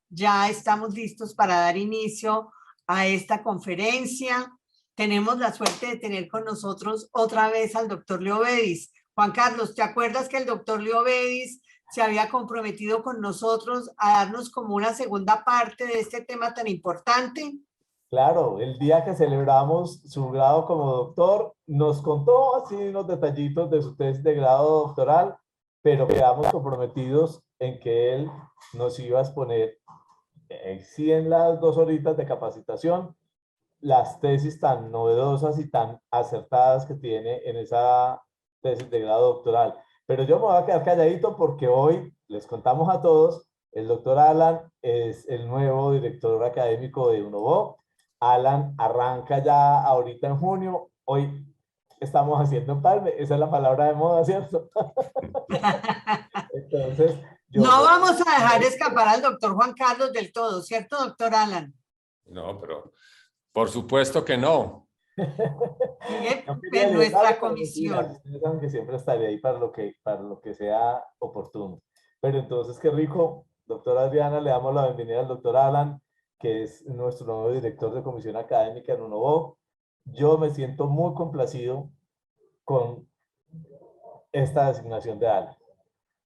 ya estamos listos para dar inicio a esta conferencia. Tenemos la suerte de tener con nosotros otra vez al doctor Leovedis. Juan Carlos, ¿te acuerdas que el doctor Leovedis se había comprometido con nosotros a darnos como una segunda parte de este tema tan importante? Claro, el día que celebramos su grado como doctor, nos contó así unos detallitos de su tesis de grado doctoral, pero quedamos comprometidos en que él nos iba a exponer, sí, en las 2 horitas de capacitación, las tesis tan novedosas y tan acertadas que tiene en esa tesis de grado doctoral. Pero yo me voy a quedar calladito porque hoy les contamos a todos, el doctor Alan es el nuevo director académico de UNOVO. Alan arranca ya ahorita en junio. Hoy estamos haciendo empalme, esa es la palabra de moda, ¿cierto? Entonces, yo No me... vamos a dejar escapar al doctor Juan Carlos del todo, ¿cierto, doctor Alan? No, pero por supuesto que no. Sigue No quería en liberarlo, nuestra pero mentiras. comisión. Ustedes saben que siempre estaré ahí para lo que sea oportuno. Pero entonces, qué rico, doctora Adriana, le damos la bienvenida al doctor Alan, que es nuestro nuevo director de comisión académica en UNOVO. Yo me siento muy complacido con esta designación de Alan.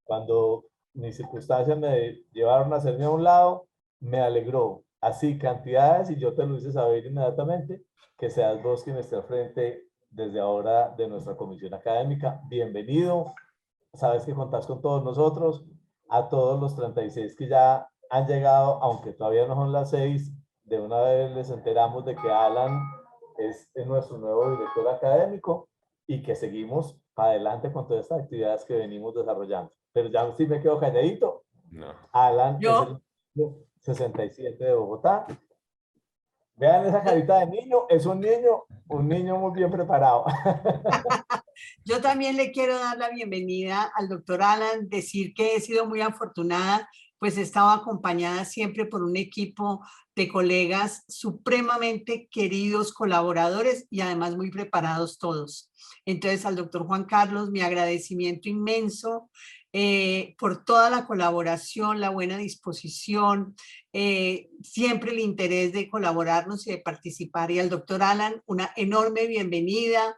Cuando mis circunstancias me llevaron a hacerme a un lado, me alegró. Así, cantidades, y yo te lo hice saber inmediatamente, que seas vos quien esté al frente desde ahora de nuestra comisión académica. Bienvenido. Sabes que contás con todos nosotros. A todos los 36 que ya han llegado, aunque todavía no son las 6, de una vez les enteramos de que Alan es nuestro nuevo director académico y que seguimos adelante con todas estas actividades que venimos desarrollando. Pero ya sí me quedo calladito. No. Alan es Yo, el 67 de Bogotá. Vean esa carita de niño, es un niño muy bien preparado. yo también le quiero dar la bienvenida al doctor Alan, decir que he sido muy afortunada, pues he estado acompañada siempre por un equipo de colegas supremamente queridos, colaboradores y además muy preparados todos. Entonces, al doctor Juan Carlos, mi agradecimiento inmenso por toda la colaboración, la buena disposición, siempre el interés de colaborarnos y de participar. Y al doctor Alan, una enorme bienvenida.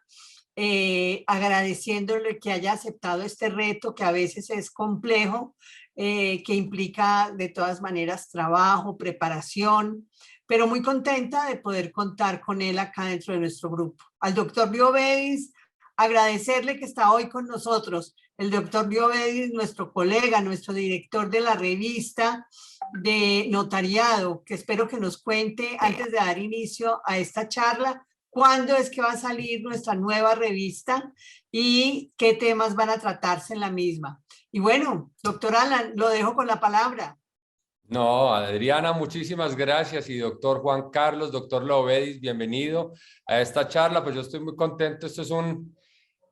Agradeciéndole que haya aceptado este reto que a veces es complejo, que implica de todas maneras trabajo, preparación, pero muy contenta de poder contar con él acá dentro de nuestro grupo. Al doctor Leovedis, agradecerle que está hoy con nosotros. El doctor Leovedis, nuestro colega, nuestro director de la revista de notariado, que espero que nos cuente antes de dar inicio a esta charla, cuándo es que va a salir nuestra nueva revista y qué temas van a tratarse en la misma. Y bueno, doctor Alan, lo dejo con la palabra. No, Adriana, muchísimas gracias. Y doctor Juan Carlos, doctor Leovedis, bienvenido a esta charla. Pues yo estoy muy contento.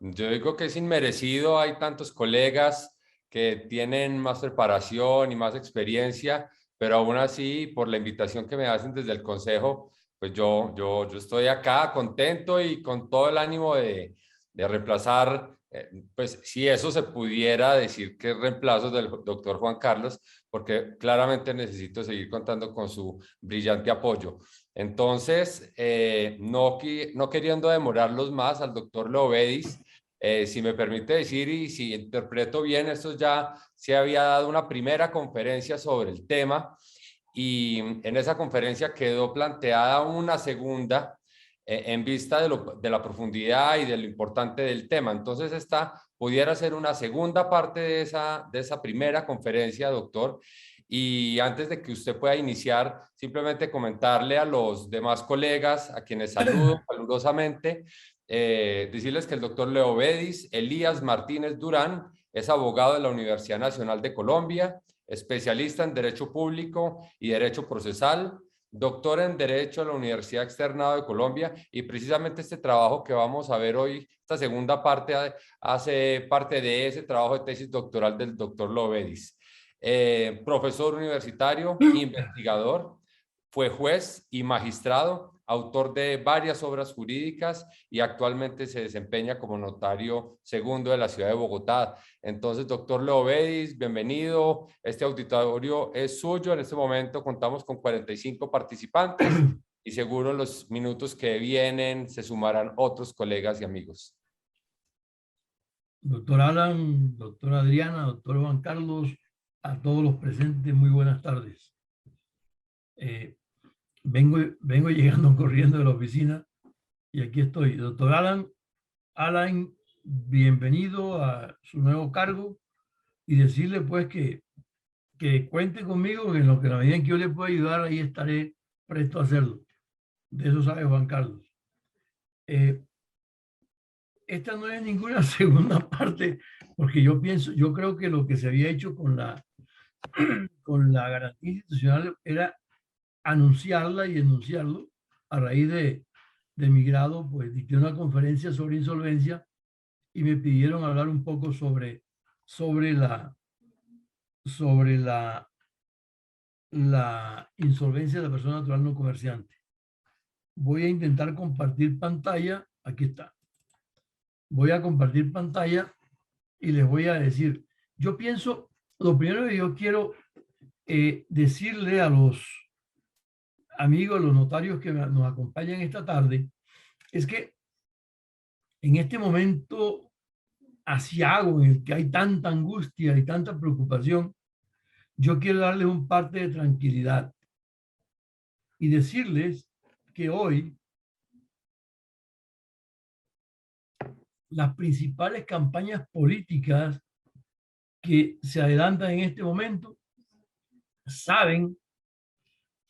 Yo digo que es inmerecido. Hay tantos colegas que tienen más preparación y más experiencia, pero aún así, por la invitación que me hacen desde el consejo, pues yo estoy acá contento y con todo el ánimo de reemplazar, pues si eso se pudiera decir que es reemplazo del doctor Juan Carlos, porque claramente necesito seguir contando con su brillante apoyo. Entonces, no queriendo demorarlos más al doctor Leovedis, si me permite decir y si interpreto bien, esto ya se había dado una primera conferencia sobre el tema y en esa conferencia quedó planteada una segunda en vista de la profundidad y de lo importante del tema. Entonces esta pudiera ser una segunda parte de esa primera conferencia, doctor. Y antes de que usted pueda iniciar, simplemente comentarle a los demás colegas, a quienes saludo calurosamente, decirles que el doctor Leovedis Elías Martínez Durán es abogado de la Universidad Nacional de Colombia, especialista en Derecho Público y Derecho Procesal, doctor en Derecho a la Universidad Externado de Colombia, y precisamente este trabajo que vamos a ver hoy, esta segunda parte, hace parte de ese trabajo de tesis doctoral del doctor Leovedis. Profesor universitario, investigador, fue juez y magistrado, autor de varias obras jurídicas y actualmente se desempeña como notario segundo de la ciudad de Bogotá. Entonces, doctor Leo Bedis, bienvenido. Este auditorio es suyo. En este momento contamos con 45 participantes y seguro en los minutos que vienen se sumarán otros colegas y amigos. Doctor Alan, doctora Adriana, doctor Juan Carlos, a todos los presentes, muy buenas tardes. Vengo llegando corriendo de la oficina y aquí estoy. Doctor Alan, bienvenido a su nuevo cargo y decirle pues que cuente conmigo, que en lo que la medida en que yo le pueda ayudar, ahí estaré presto a hacerlo. De eso sabe Juan Carlos. Esta no es ninguna segunda parte, porque yo creo que lo que se había hecho con la garantía institucional era anunciarla y enunciarlo. A raíz de mi grado, pues dicté una conferencia sobre insolvencia y me pidieron hablar un poco sobre la insolvencia de la persona natural no comerciante. Voy a intentar compartir pantalla. Aquí está. Voy a compartir pantalla y les voy a decir, yo pienso, lo primero que yo quiero decirle a los amigos, los notarios que nos acompañan esta tarde, es que en este momento asiago en el que hay tanta angustia y tanta preocupación, yo quiero darles un parte de tranquilidad y decirles que hoy las principales campañas políticas que se adelantan en este momento saben,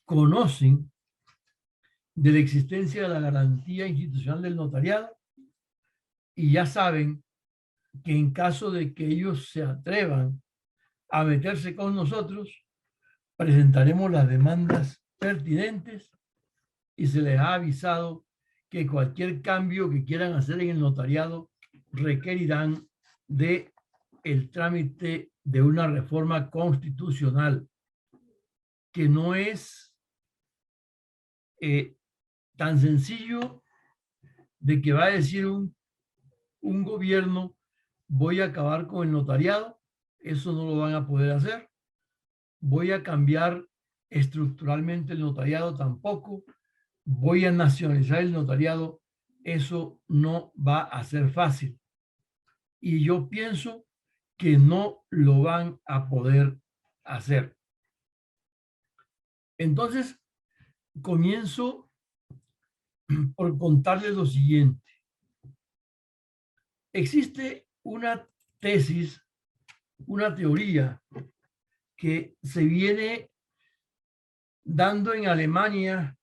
conocen de la existencia de la garantía institucional del notariado y ya saben que en caso de que ellos se atrevan a meterse con nosotros, presentaremos las demandas pertinentes y se les ha avisado que cualquier cambio que quieran hacer en el notariado requerirán de el trámite de una reforma constitucional que no es tan sencillo de que va a decir un gobierno voy a acabar con el notariado. Eso no lo van a poder hacer. Voy a cambiar estructuralmente el notariado tampoco. Voy a nacionalizar el notariado. Eso no va a ser fácil. Y yo pienso que no lo van a poder hacer. Entonces, comienzo por contarles lo siguiente. Existe una tesis, una teoría que se viene dando en Alemania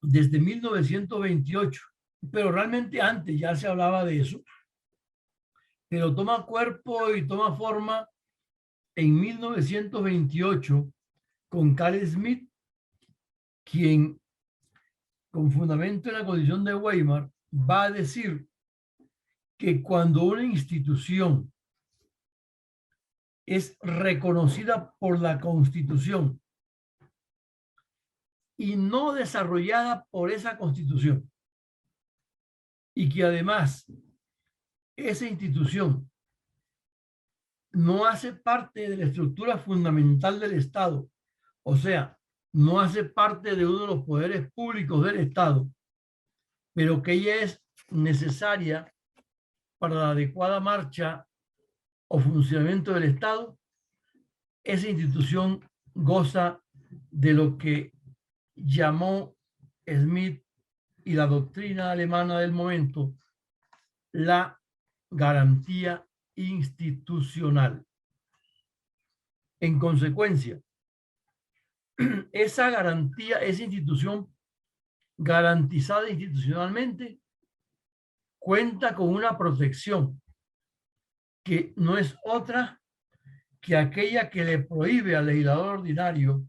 desde 1928, pero realmente antes ya se hablaba de eso, pero toma cuerpo y toma forma en 1928 con Carl Schmitt, quien con fundamento en la Constitución de Weimar va a decir que cuando una institución es reconocida por la Constitución y no desarrollada por esa Constitución, y que además esa institución no hace parte de la estructura fundamental del Estado, o sea, no hace parte de uno de los poderes públicos del Estado, pero que ella es necesaria para la adecuada marcha o funcionamiento del Estado, esa institución goza de lo que llamó Schmitt y la doctrina alemana del momento la garantía institucional. En consecuencia, esa garantía, esa institución garantizada institucionalmente, cuenta con una protección que no es otra que aquella que le prohíbe al legislador ordinario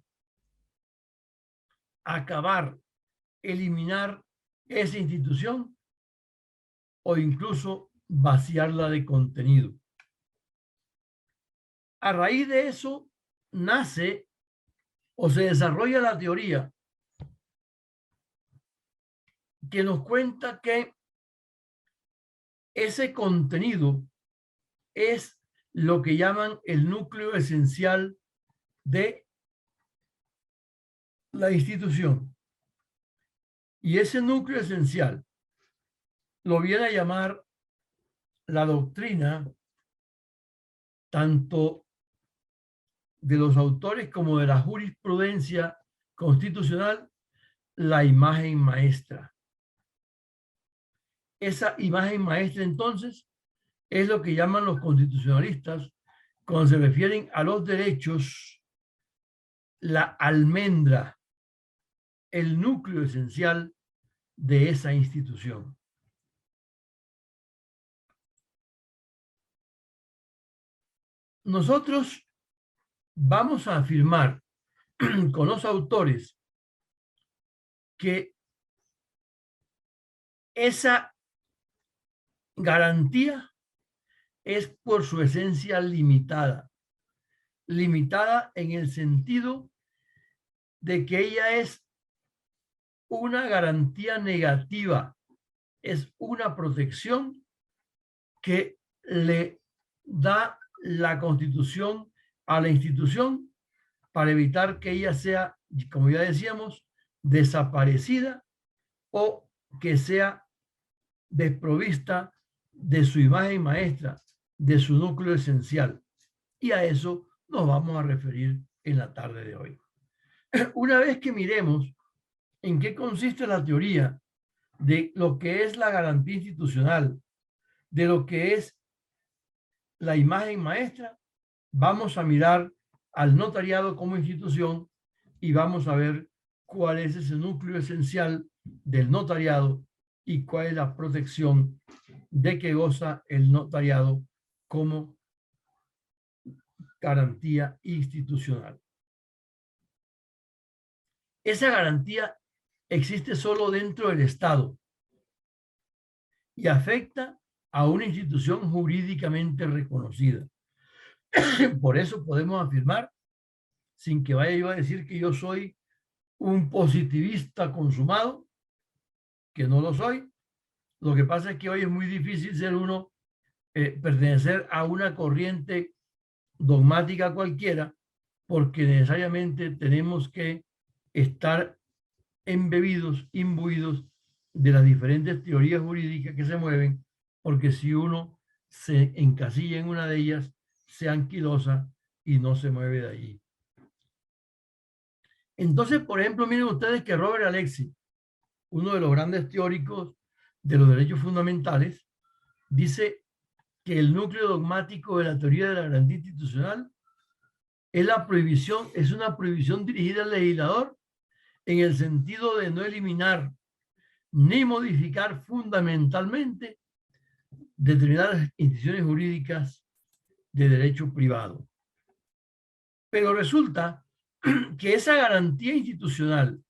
acabar, eliminar esa institución o incluso vaciarla de contenido. A raíz de eso nace o se desarrolla la teoría que nos cuenta que ese contenido es lo que llaman el núcleo esencial de la institución. Y ese núcleo esencial lo viene a llamar la doctrina, tanto de los autores como de la jurisprudencia constitucional, la imagen maestra. Esa imagen maestra, entonces, es lo que llaman los constitucionalistas cuando se refieren a los derechos, la almendra, el núcleo esencial de esa institución. Nosotros vamos a afirmar con los autores que esa garantía es por su esencia limitada. Limitada en el sentido de que ella es una garantía negativa, es una protección que le da la Constitución a la institución para evitar que ella sea, como ya decíamos, desaparecida o que sea desprovista de su imagen maestra, de su núcleo esencial. Y a eso nos vamos a referir en la tarde de hoy. Una vez que miremos en qué consiste la teoría de lo que es la garantía institucional, de lo que es la imagen maestra, vamos a mirar al notariado como institución y vamos a ver cuál es ese núcleo esencial del notariado y cuál es la protección de que goza el notariado como garantía institucional. Esa garantía existe solo dentro del Estado y afecta a una institución jurídicamente reconocida. Por eso podemos afirmar, sin que vaya yo a decir que yo soy un positivista consumado, que no lo soy. Lo que pasa es que hoy es muy difícil ser uno, pertenecer a una corriente dogmática cualquiera, porque necesariamente tenemos que estar embebidos, imbuidos de las diferentes teorías jurídicas que se mueven, porque si uno se encasilla en una de ellas, se anquilosa y no se mueve de allí. Entonces, por ejemplo, miren ustedes que Robert Alexy, uno de los grandes teóricos de los derechos fundamentales, dice que el núcleo dogmático de la teoría de la garantía institucional es la prohibición, es una prohibición dirigida al legislador en el sentido de no eliminar ni modificar fundamentalmente determinadas instituciones jurídicas de derecho privado. Pero resulta que esa garantía institucional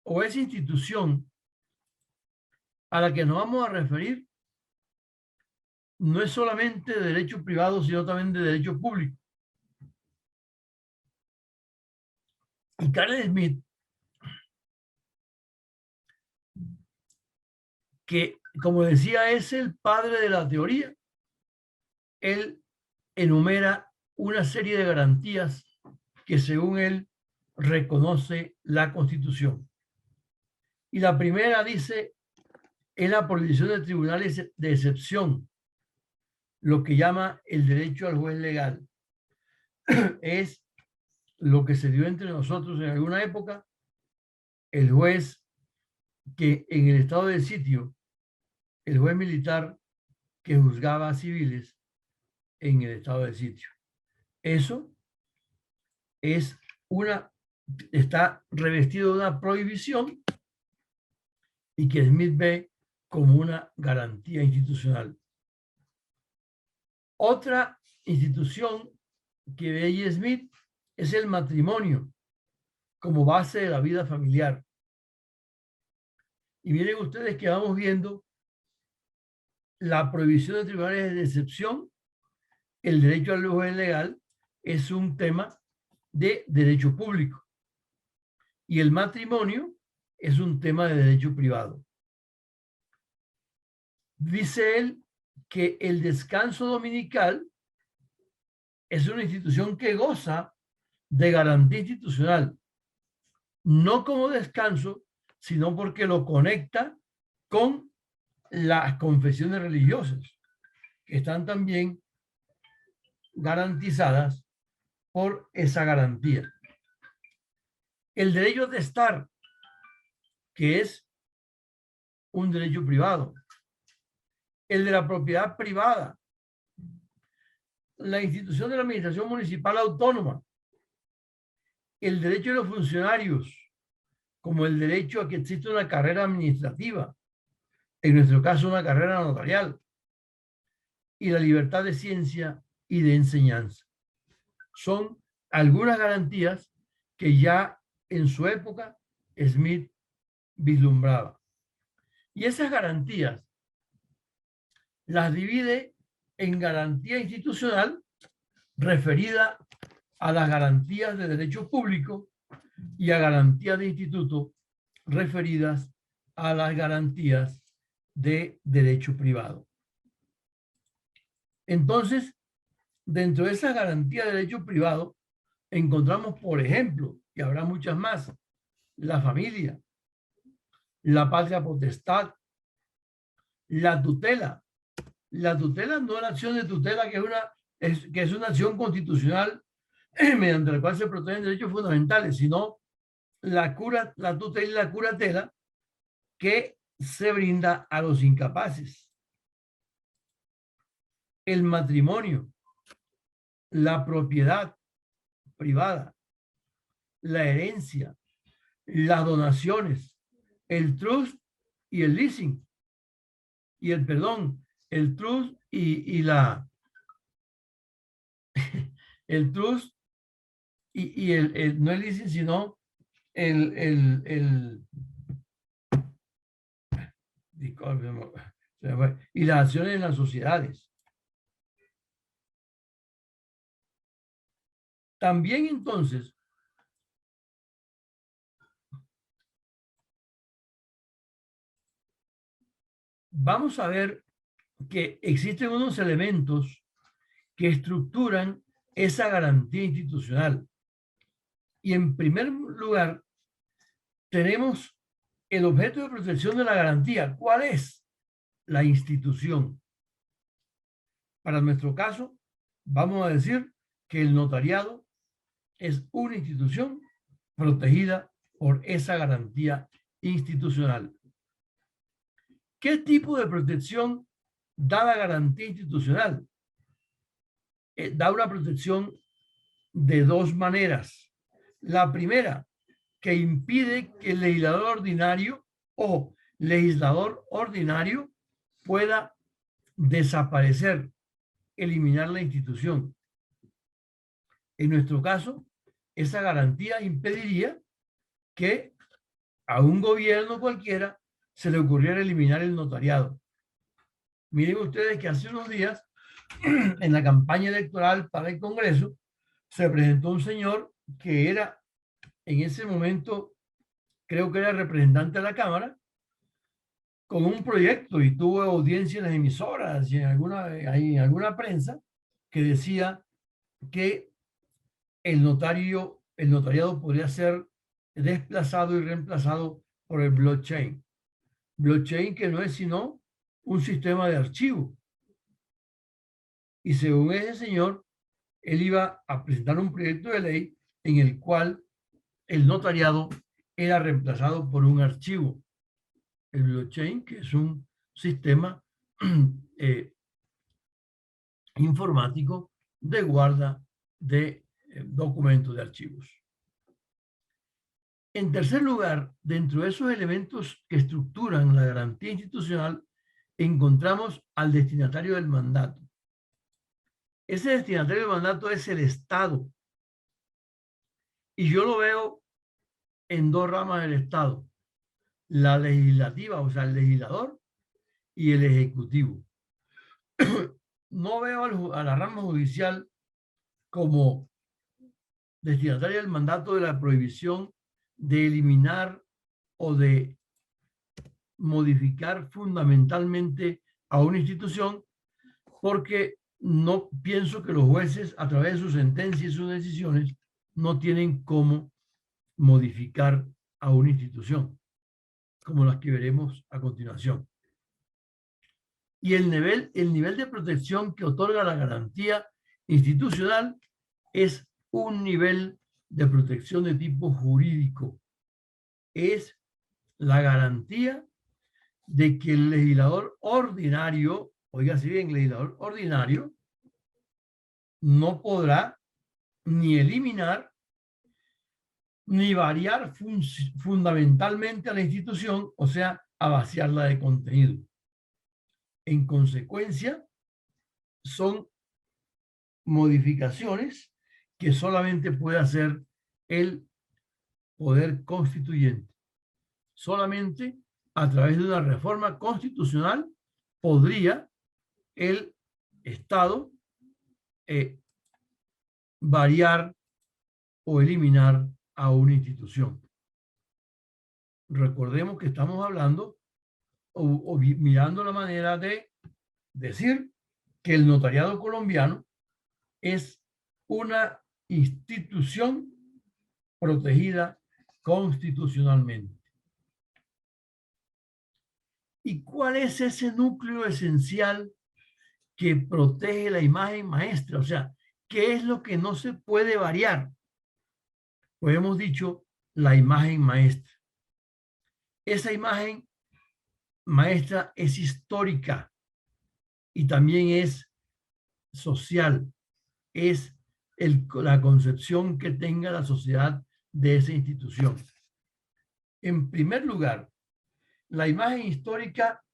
o esa institución a la que nos vamos a referir no es solamente de derecho privado, sino también de derecho público. Y Carl Smith, que como decía es el padre de la teoría, él enumera una serie de garantías que según él reconoce la Constitución. Y la primera dice, es la prohibición de tribunales de excepción, lo que llama el derecho al juez legal. Es lo que se dio entre nosotros en alguna época, el juez que en el estado de sitio, el juez militar que juzgaba a civiles en el estado de sitio. Eso es está revestido de una prohibición y que Smith ve como una garantía institucional. Otra institución que ve Smith es el matrimonio como base de la vida familiar. Y miren ustedes que vamos viendo la prohibición de tribunales de excepción, el derecho al juez legal es un tema de derecho público. Y el matrimonio es un tema de derecho privado. Dice él que el descanso dominical es una institución que goza de garantía institucional, no como descanso, sino porque lo conecta con las confesiones religiosas, que están también garantizadas por esa garantía. El derecho de estar, que es un derecho privado. El de la propiedad privada. La institución de la administración municipal autónoma. El derecho de los funcionarios, como el derecho a que exista una carrera administrativa, en nuestro caso una carrera notarial, y la libertad de ciencia y de enseñanza. Son algunas garantías que ya en su época Smith vislumbraba. Y esas garantías las divide en garantía institucional referida a las garantías de derecho público y a garantías de instituto referidas a las garantías de derecho privado. Entonces, dentro de esa garantía de derecho privado, encontramos, por ejemplo, y habrá muchas más, la familia, la patria potestad, la tutela. La tutela no es la acción de tutela, que es una acción constitucional mediante la cual se protegen derechos fundamentales, sino la tutela y la curatela que se brinda a los incapaces. El matrimonio, la propiedad privada, la herencia, las donaciones, el trust y el leasing, y el perdón, el trust el trust no el leasing, sino y las acciones en las sociedades. También entonces vamos a ver que existen unos elementos que estructuran esa garantía institucional. Y en primer lugar, tenemos el objeto de protección de la garantía. ¿Cuál es? La institución. Para nuestro caso, vamos a decir que el notariado es una institución protegida por esa garantía institucional. ¿Qué tipo de protección da la garantía institucional? Da una protección de dos maneras. La primera, que impide que el legislador ordinario o legislador ordinario pueda desaparecer, eliminar la institución. En nuestro caso, esa garantía impediría que a un gobierno cualquiera se le ocurriera eliminar el notariado. Miren ustedes que hace unos días, en la campaña electoral para el Congreso, se presentó un señor que era, en ese momento, creo que era representante de la Cámara, con un proyecto y tuvo audiencia en las emisoras y en alguna prensa que decía que el notariado podría ser desplazado y reemplazado por el blockchain. Blockchain que no es sino un sistema de archivo. Y según ese señor, él iba a presentar un proyecto de ley en el cual el notariado era reemplazado por un archivo. El blockchain, que es un sistema informático de guarda de documentos de archivos. En tercer lugar, dentro de esos elementos que estructuran la garantía institucional, encontramos al destinatario del mandato. Ese destinatario del mandato es el Estado. Y yo lo veo en dos ramas del Estado. La legislativa, o sea, el legislador, y el ejecutivo. No veo a la rama judicial como destinataria del mandato de la prohibición de eliminar o de modificar fundamentalmente a una institución, porque no pienso que los jueces, a través de sus sentencias y sus decisiones, no tienen cómo modificar a una institución, como las que veremos a continuación. Y el nivel de protección que otorga la garantía institucional es un nivel de protección de tipo jurídico. Es la garantía de que el legislador ordinario, oígase bien, legislador ordinario, no podrá ni eliminar ni variar fundamentalmente a la institución, o sea, a vaciarla de contenido. En consecuencia, son modificaciones que solamente puede hacer el poder constituyente. Solamente a través de una reforma constitucional podría el Estado variar o eliminar a una institución. Recordemos que estamos hablando o mirando la manera de decir que el notariado colombiano es una institución protegida constitucionalmente. ¿Y cuál es ese núcleo esencial que protege la imagen maestra? O sea, ¿qué es lo que no se puede variar? Pues hemos dicho la imagen maestra. Esa imagen maestra es histórica y también es social. Es la concepción que tenga la sociedad de esa institución. En primer lugar, la imagen histórica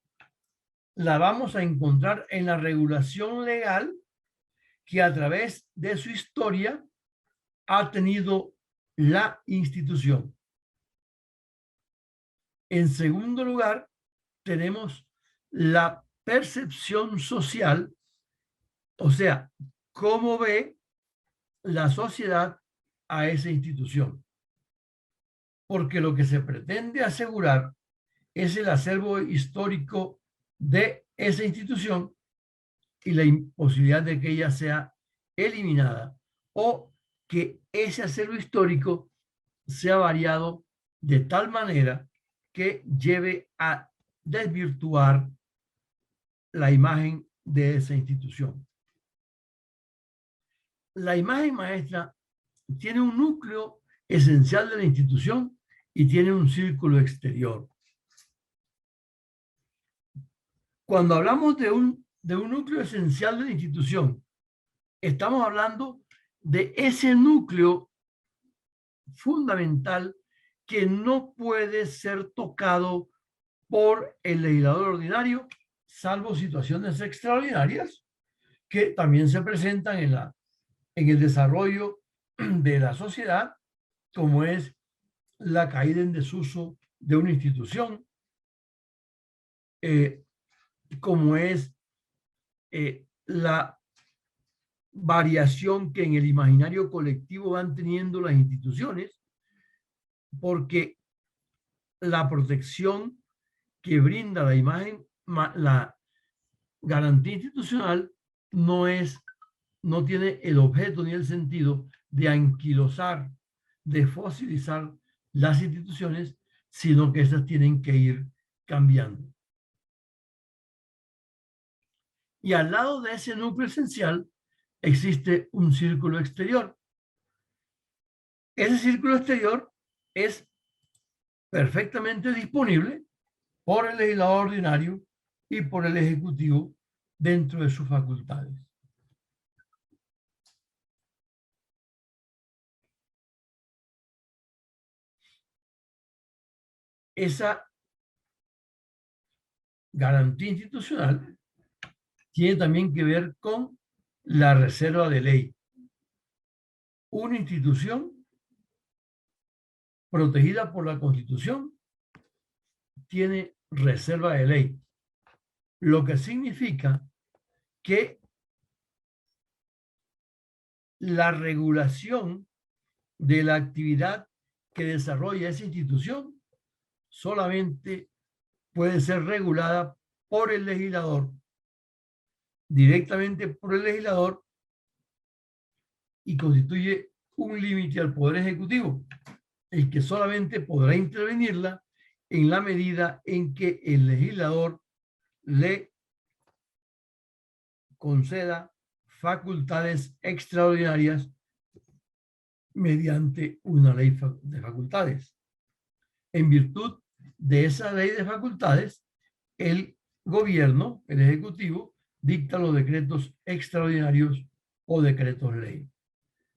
la vamos a encontrar en la regulación legal que a través de su historia ha tenido la institución. En segundo lugar, tenemos la percepción social, o sea, cómo ve la sociedad a esa institución. Porque lo que se pretende asegurar es el acervo histórico de esa institución y la imposibilidad de que ella sea eliminada o que ese acervo histórico sea variado de tal manera que lleve a desvirtuar la imagen de esa institución. La imagen maestra tiene un núcleo esencial de la institución y tiene un círculo exterior. Cuando hablamos de un núcleo esencial de la institución, estamos hablando de ese núcleo fundamental que no puede ser tocado por el legislador ordinario, salvo situaciones extraordinarias que también se presentan en el desarrollo de la sociedad, como es la caída en desuso de una institución, como es la variación que en el imaginario colectivo van teniendo las instituciones, porque la protección que brinda la imagen, la garantía institucional no tiene el objeto ni el sentido de anquilosar, de fosilizar las instituciones, sino que esas tienen que ir cambiando. Y al lado de ese núcleo esencial existe un círculo exterior. Ese círculo exterior es perfectamente disponible por el legislador ordinario y por el ejecutivo dentro de sus facultades. Esa garantía institucional tiene también que ver con la reserva de ley. Una institución protegida por la Constitución tiene reserva de ley, lo que significa que la regulación de la actividad que desarrolla esa institución solamente puede ser regulada por el legislador, directamente por el legislador, y constituye un límite al Poder Ejecutivo, el que solamente podrá intervenirla en la medida en que el legislador le conceda facultades extraordinarias mediante una ley de facultades. En virtud de esa ley de facultades, el gobierno, el ejecutivo, dicta los decretos extraordinarios o decretos ley.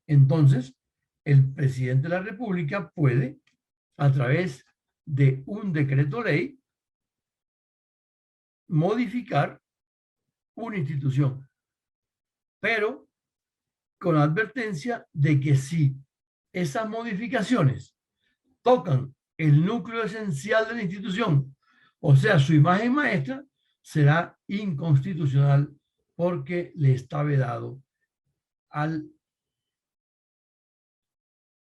Entonces, el presidente de la República puede, a través de un decreto ley, modificar una institución, pero con la advertencia de que si esas modificaciones tocan el núcleo esencial de la institución, o sea, su imagen maestra, será inconstitucional porque le está vedado al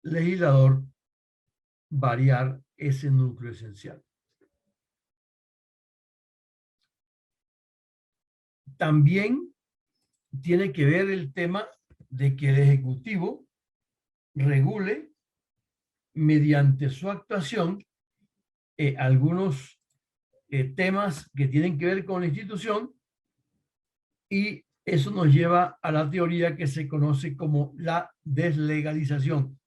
legislador variar ese núcleo esencial. También tiene que ver el tema de que el Ejecutivo regule mediante su actuación algunos temas que tienen que ver con la institución, y eso nos lleva a la teoría que se conoce como la deslegalización.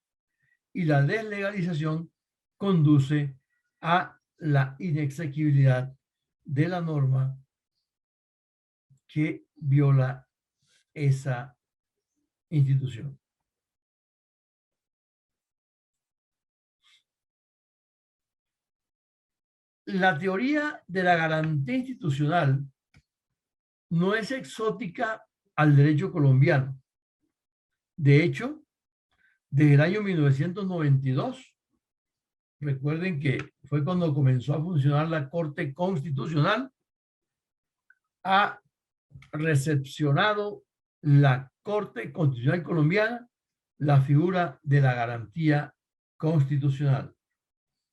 Y la deslegalización conduce a la inexequibilidad de la norma que viola esa institución. La teoría de la garantía institucional no es exótica al derecho colombiano. De hecho, desde el año 1992, recuerden que fue cuando comenzó a funcionar la Corte Constitucional, ha recepcionado la Corte Constitucional colombiana la figura de la garantía constitucional.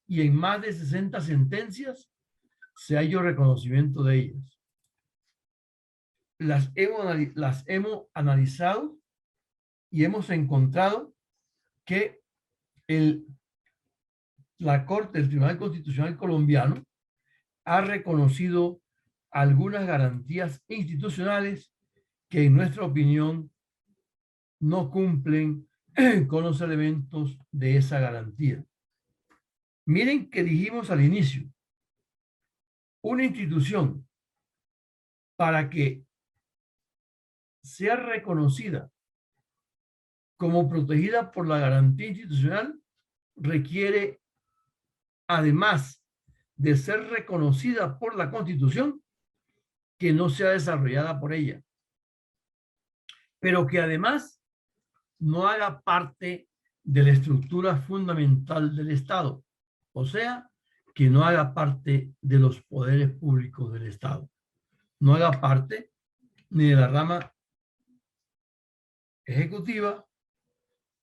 Y en más de 60 sentencias se ha hecho reconocimiento de ellas. Las hemos analizado y hemos encontrado que la Corte del Tribunal Constitucional colombiano ha reconocido algunas garantías institucionales que en nuestra opinión no cumplen con los elementos de esa garantía. Miren que dijimos al inicio, una institución para que sea reconocida como protegida por la garantía institucional requiere, además de ser reconocida por la Constitución, que no sea desarrollada por ella, pero que además no haga parte de la estructura fundamental del Estado, o sea, que no haga parte de los poderes públicos del Estado, no haga parte ni de la rama ejecutiva,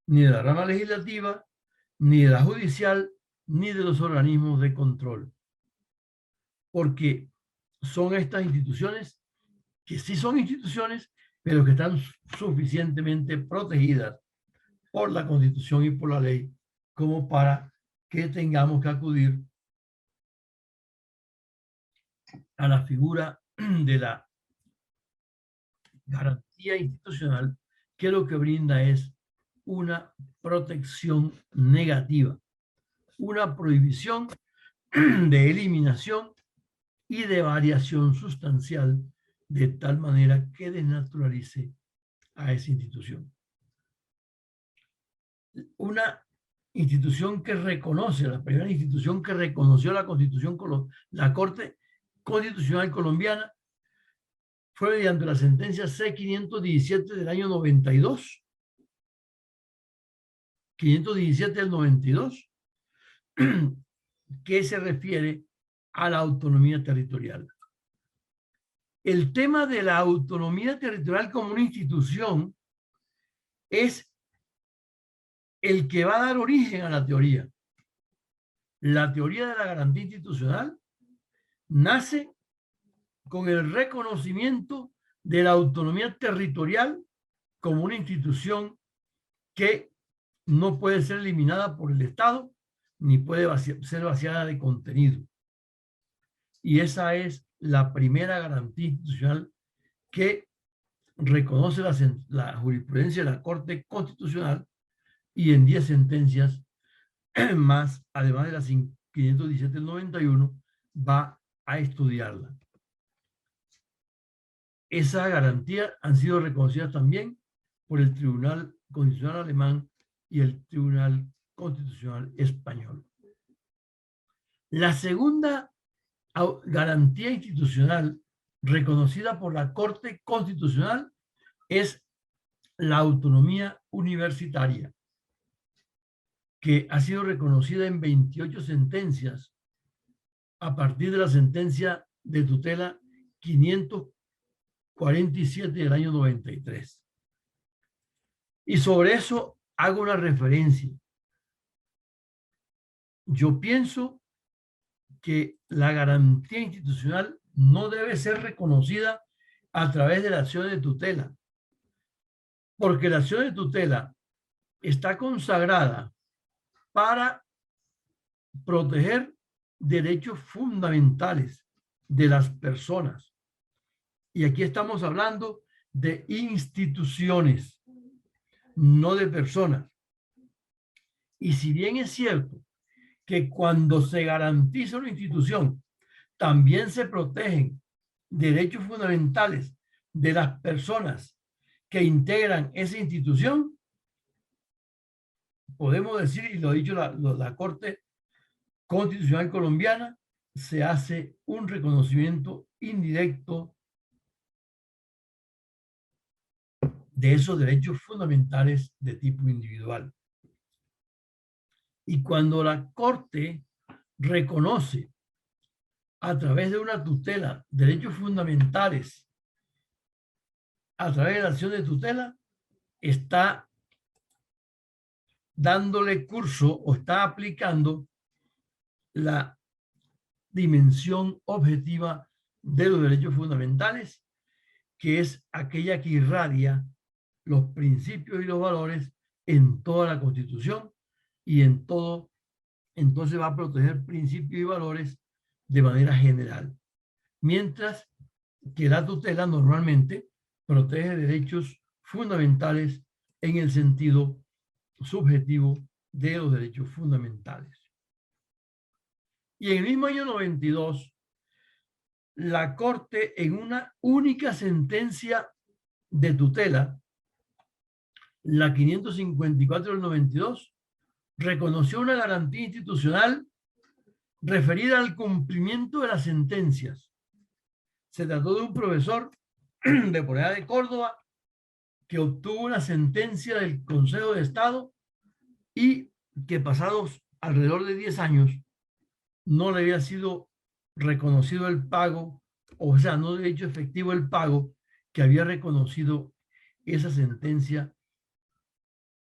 ni de la rama legislativa, ni de la judicial, ni de los organismos de control, porque son estas instituciones que sí son instituciones, pero que están suficientemente protegidas por la Constitución y por la ley como para que tengamos que acudir a la figura de la garantía institucional, que lo que brinda es una protección negativa, una prohibición de eliminación y de variación sustancial, de tal manera que desnaturalice a esa institución. Una institución que reconoce, la primera institución que reconoció la Constitución, la Corte Constitucional colombiana, fue mediante la sentencia C-517 del año 92, 517 del 92, que se refiere a la autonomía territorial. El tema de la autonomía territorial como una institución es el que va a dar origen a la teoría. La teoría de la garantía institucional nace con el reconocimiento de la autonomía territorial como una institución que no puede ser eliminada por el Estado ni puede ser vaciada de contenido. Y esa es la primera garantía institucional que reconoce la jurisprudencia de la Corte Constitucional y en 10 sentencias más, además de las 517 del 91, va a estudiarla. Esa garantía han sido reconocidas también por el Tribunal Constitucional Alemán y el Tribunal Constitucional Español. La segunda garantía institucional reconocida por la Corte Constitucional es la autonomía universitaria, que ha sido reconocida en 28 sentencias a partir de la sentencia de tutela 547 del año 93. Y sobre eso hago una referencia. Yo pienso que la garantía institucional no debe ser reconocida a través de la acción de tutela, porque la acción de tutela está consagrada para proteger derechos fundamentales de las personas. Y aquí estamos hablando de instituciones, no de personas. Y si bien es cierto que cuando se garantiza una institución, también se protegen derechos fundamentales de las personas que integran esa institución, podemos decir, y lo ha dicho la Corte Constitucional Colombiana, se hace un reconocimiento indirecto de esos derechos fundamentales de tipo individual. Y cuando la Corte reconoce a través de una tutela derechos fundamentales, a través de la acción de tutela, está dándole curso o está aplicando la dimensión objetiva de los derechos fundamentales, que es aquella que irradia los principios y los valores en toda la Constitución y en todo, entonces va a proteger principios y valores de manera general. Mientras que la tutela normalmente protege derechos fundamentales en el sentido subjetivo de los derechos fundamentales. Y en el mismo año 92, la Corte, en una única sentencia de tutela, la 554 del 92, reconoció una garantía institucional referida al cumplimiento de las sentencias. Se trató de un profesor de por allá de Córdoba que obtuvo una sentencia del Consejo de Estado y que pasados alrededor de 10 años no le había sido reconocido el pago, o sea, no le había hecho efectivo el pago que había reconocido esa sentencia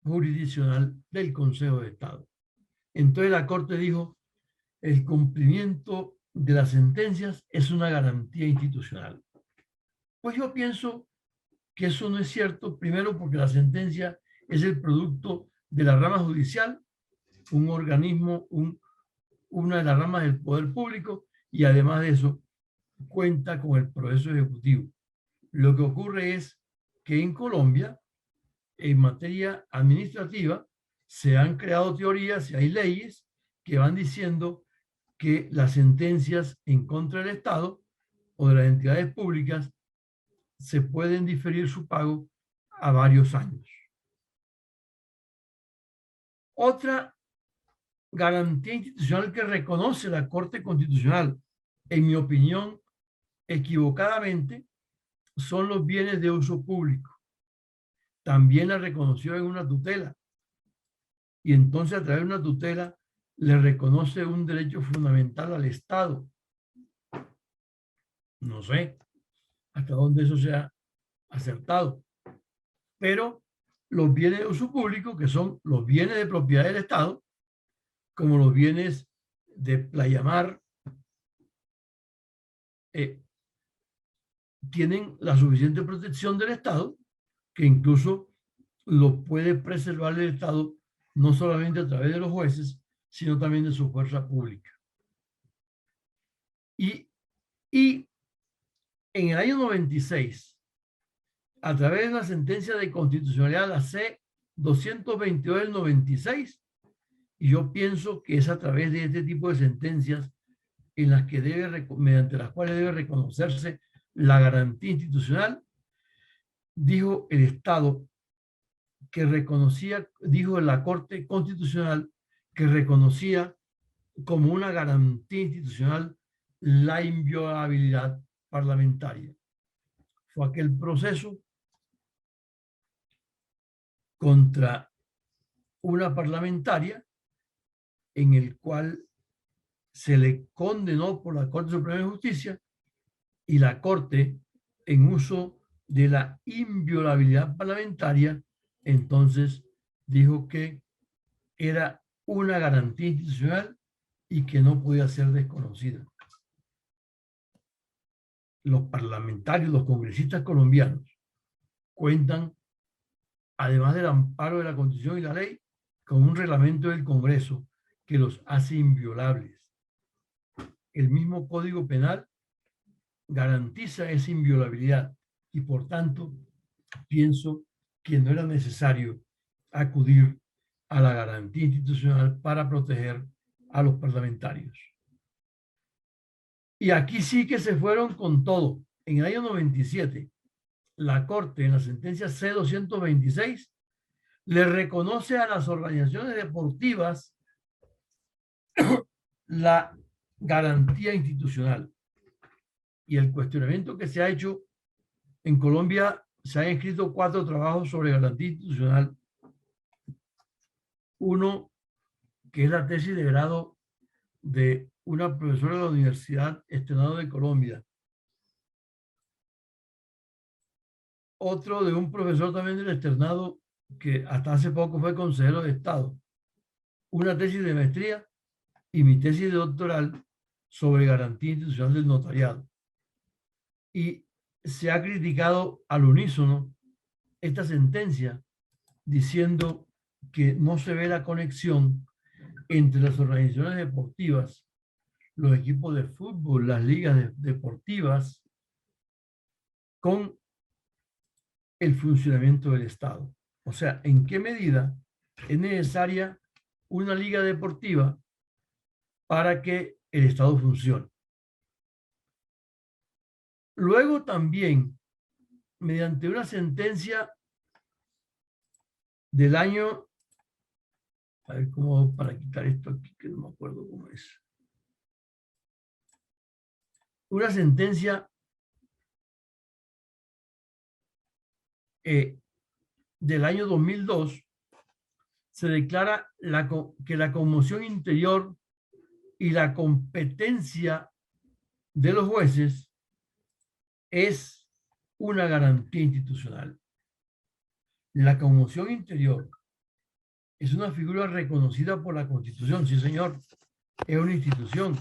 jurisdiccional del Consejo de Estado. Entonces la Corte dijo, el cumplimiento de las sentencias es una garantía institucional. Pues yo pienso que eso no es cierto, primero porque la sentencia es el producto de la rama judicial, un organismo, una de las ramas del poder público, y además de eso cuenta con el proceso ejecutivo. Lo que ocurre es que en Colombia, en materia administrativa, se han creado teorías y hay leyes que van diciendo que las sentencias en contra del Estado o de las entidades públicas se pueden diferir su pago a varios años. Otra garantía institucional que reconoce la Corte Constitucional, en mi opinión, equivocadamente, son los bienes de uso público. También la reconoció en una tutela. Y entonces a través de una tutela le reconoce un derecho fundamental al Estado. No sé hasta dónde eso sea acertado. Pero los bienes de uso público, que son los bienes de propiedad del Estado, como los bienes de playamar, tienen la suficiente protección del Estado, que incluso lo puede preservar el Estado, no solamente a través de los jueces, sino también de su fuerza pública. Y en el año 96, a través de una sentencia de constitucionalidad, la C-222 del 96, y yo pienso que es a través de este tipo de sentencias en las que mediante las cuales debe reconocerse la garantía institucional, dijo el Estado que reconocía, dijo la Corte Constitucional que reconocía como una garantía institucional la inviolabilidad parlamentaria. Fue aquel proceso contra una parlamentaria en el cual se le condenó por la Corte Suprema de Justicia y la Corte, en uso de la inviolabilidad parlamentaria, entonces dijo que era una garantía institucional y que no podía ser desconocida. Los parlamentarios, los congresistas colombianos cuentan, además del amparo de la Constitución y la ley, con un reglamento del Congreso que los hace inviolables. El mismo Código Penal garantiza esa inviolabilidad y, por tanto, pienso que no era necesario acudir a la garantía institucional para proteger a los parlamentarios. Y aquí sí que se fueron con todo. En el año 97, la Corte, en la sentencia C-226, le reconoce a las organizaciones deportivas la garantía institucional. Y el cuestionamiento que se ha hecho en Colombia, se han escrito 4 trabajos sobre garantía institucional. Uno, que es la tesis de grado de una profesora de la Universidad Externado de Colombia. Otro de un profesor también del externado que hasta hace poco fue consejero de Estado. Una tesis de maestría y mi tesis de doctoral sobre garantía institucional del notariado. Y se ha criticado al unísono esta sentencia diciendo que no se ve la conexión entre las organizaciones deportivas, los equipos de fútbol, las ligas deportivas, con el funcionamiento del Estado. O sea, ¿en qué medida es necesaria una liga deportiva para que el Estado funcione? Luego también, mediante una sentencia del año, a ver cómo para quitar esto aquí, que no me acuerdo cómo es. Una sentencia del año 2002 se declara que la conmoción interior y la competencia de los jueces es una garantía institucional. La conmoción interior es una figura reconocida por la Constitución, sí señor, es una institución,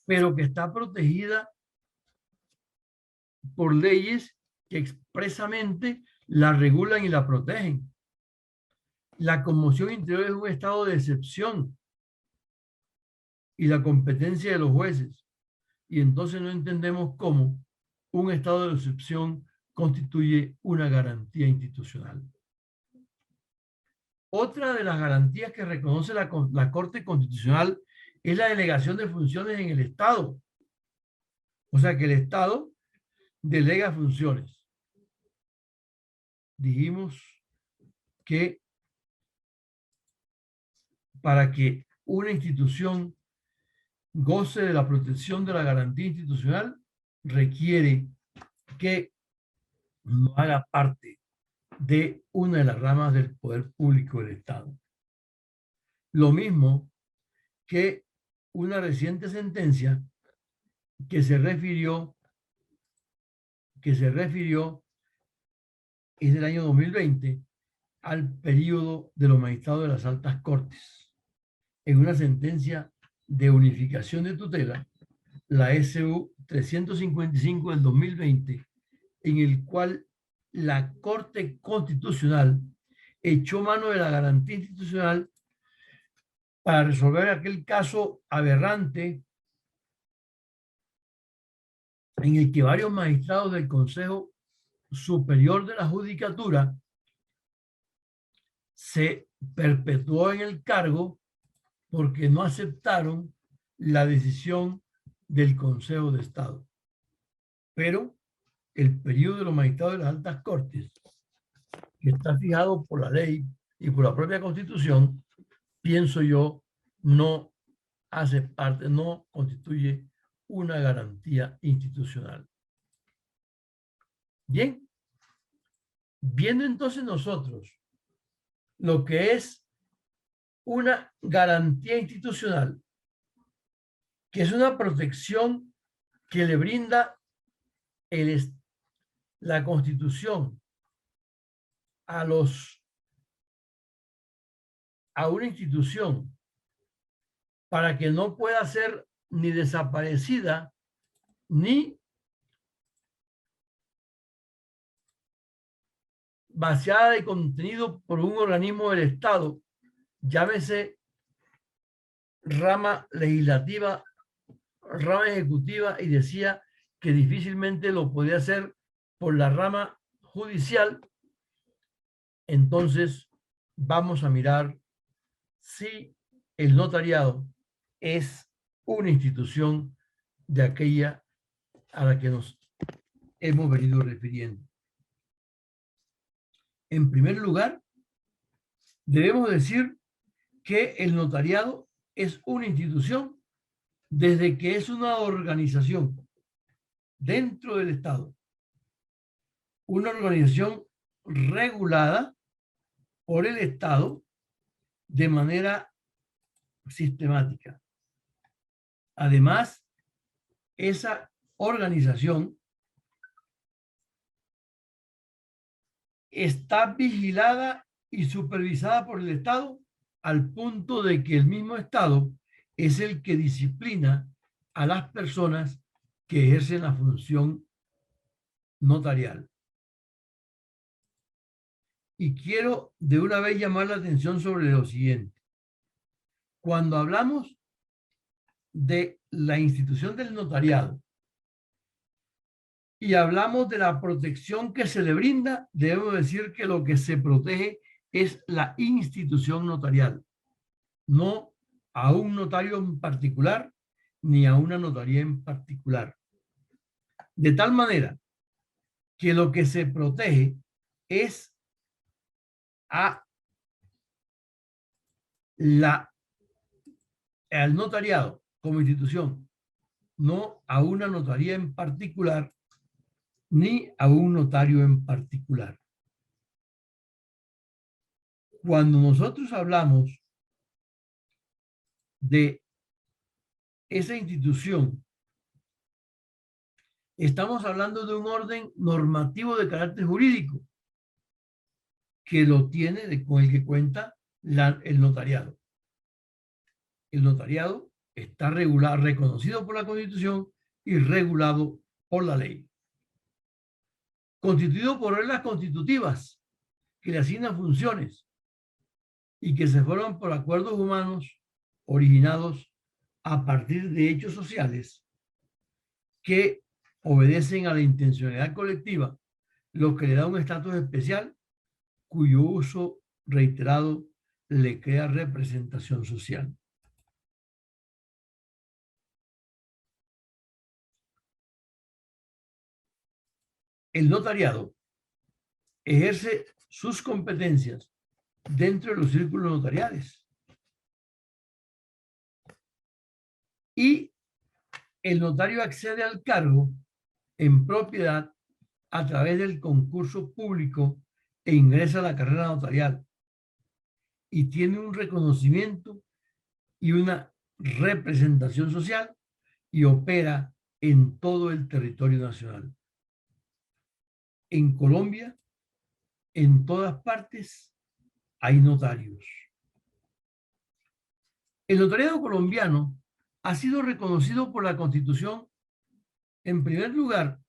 pero que está protegida por leyes que expresamente la regulan y la protegen. La conmoción interior es un estado de excepción y la competencia de los jueces. Y entonces no entendemos cómo un estado de excepción constituye una garantía institucional. Otra de las garantías que reconoce la Corte Constitucional es la delegación de funciones en el Estado. O sea que el Estado delega funciones. Dijimos que para que una institución goce de la protección de la garantía institucional, requiere que no haga parte de una de las ramas del poder público del Estado. Lo mismo que una reciente sentencia que se refirió es del año 2020, al período de los magistrados de las altas cortes en una sentencia de unificación de tutela, la SU 355 del 2020, en el cual la Corte Constitucional echó mano de la garantía institucional para resolver aquel caso aberrante en el que varios magistrados del Consejo Superior de la Judicatura se perpetuó en el cargo porque no aceptaron la decisión del Consejo de Estado. Pero el periodo de los magistrados de las altas cortes, que está fijado por la ley y por la propia Constitución, pienso yo, no hace parte, no constituye una garantía institucional. Bien, viendo entonces nosotros lo que es una garantía institucional, que es una protección que le brinda la Constitución a una institución para que no pueda ser ni desaparecida ni vaciada de contenido por un organismo del Estado, llámese rama legislativa, rama ejecutiva, y decía que difícilmente lo podía hacer por la rama judicial. Entonces vamos a mirar si el notariado es una institución de aquella a la que nos hemos venido refiriendo. En primer lugar, debemos decir que el notariado es una institución desde que es una organización dentro del Estado, una organización regulada por el Estado de manera sistemática. Además, esa organización está vigilada y supervisada por el Estado al punto de que el mismo Estado es el que disciplina a las personas que ejercen la función notarial. Y quiero de una vez llamar la atención sobre lo siguiente. Cuando hablamos de la institución del notariado y hablamos de la protección que se le brinda, debemos decir que lo que se protege es la institución notarial, no a un notario en particular ni a una notaría en particular. De tal manera que lo que se protege es al notariado como institución, no a una notaría en particular ni a un notario en particular. Cuando nosotros hablamos de esa institución, estamos hablando de un orden normativo de carácter jurídico que lo tiene, con el que cuenta el notariado. El notariado está regulado, reconocido por la Constitución y regulado por la ley. Constituido por reglas constitutivas que le asignan funciones y que se forman por acuerdos humanos originados a partir de hechos sociales que obedecen a la intencionalidad colectiva, lo que le da un estatus especial cuyo uso reiterado le crea representación social. El notariado ejerce sus competencias dentro de los círculos notariales y el notario accede al cargo en propiedad a través del concurso público e ingresa a la carrera notarial y tiene un reconocimiento y una representación social y opera en todo el territorio nacional. En Colombia, en todas partes, hay notarios. El notariado colombiano ha sido reconocido por la Constitución, en primer lugar,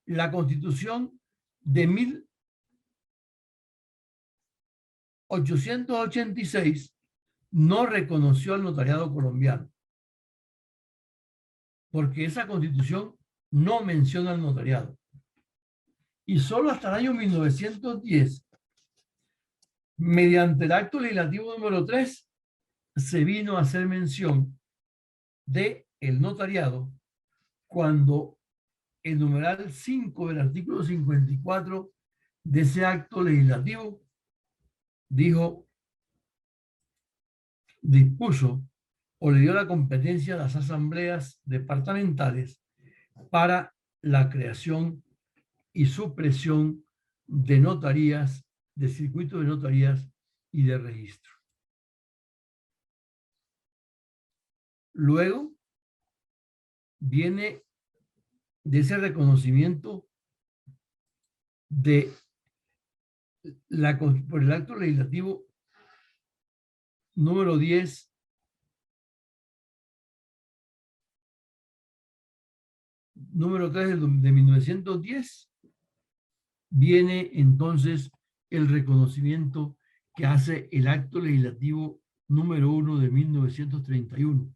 la Constitución de 1886 no reconoció al notariado colombiano, porque esa Constitución no menciona al notariado. Y solo hasta el año 1910, mediante el acto legislativo número 3, se vino a hacer mención de el notariado cuando el numeral 5 del artículo 54 de ese acto legislativo dispuso o le dio la competencia a las asambleas departamentales para la creación y supresión de notarías, de circuitos de notarías y de registro. Luego viene de ese reconocimiento por el acto legislativo número 10 número 3 de 1910, viene entonces el reconocimiento que hace el acto legislativo número 1 de 1931,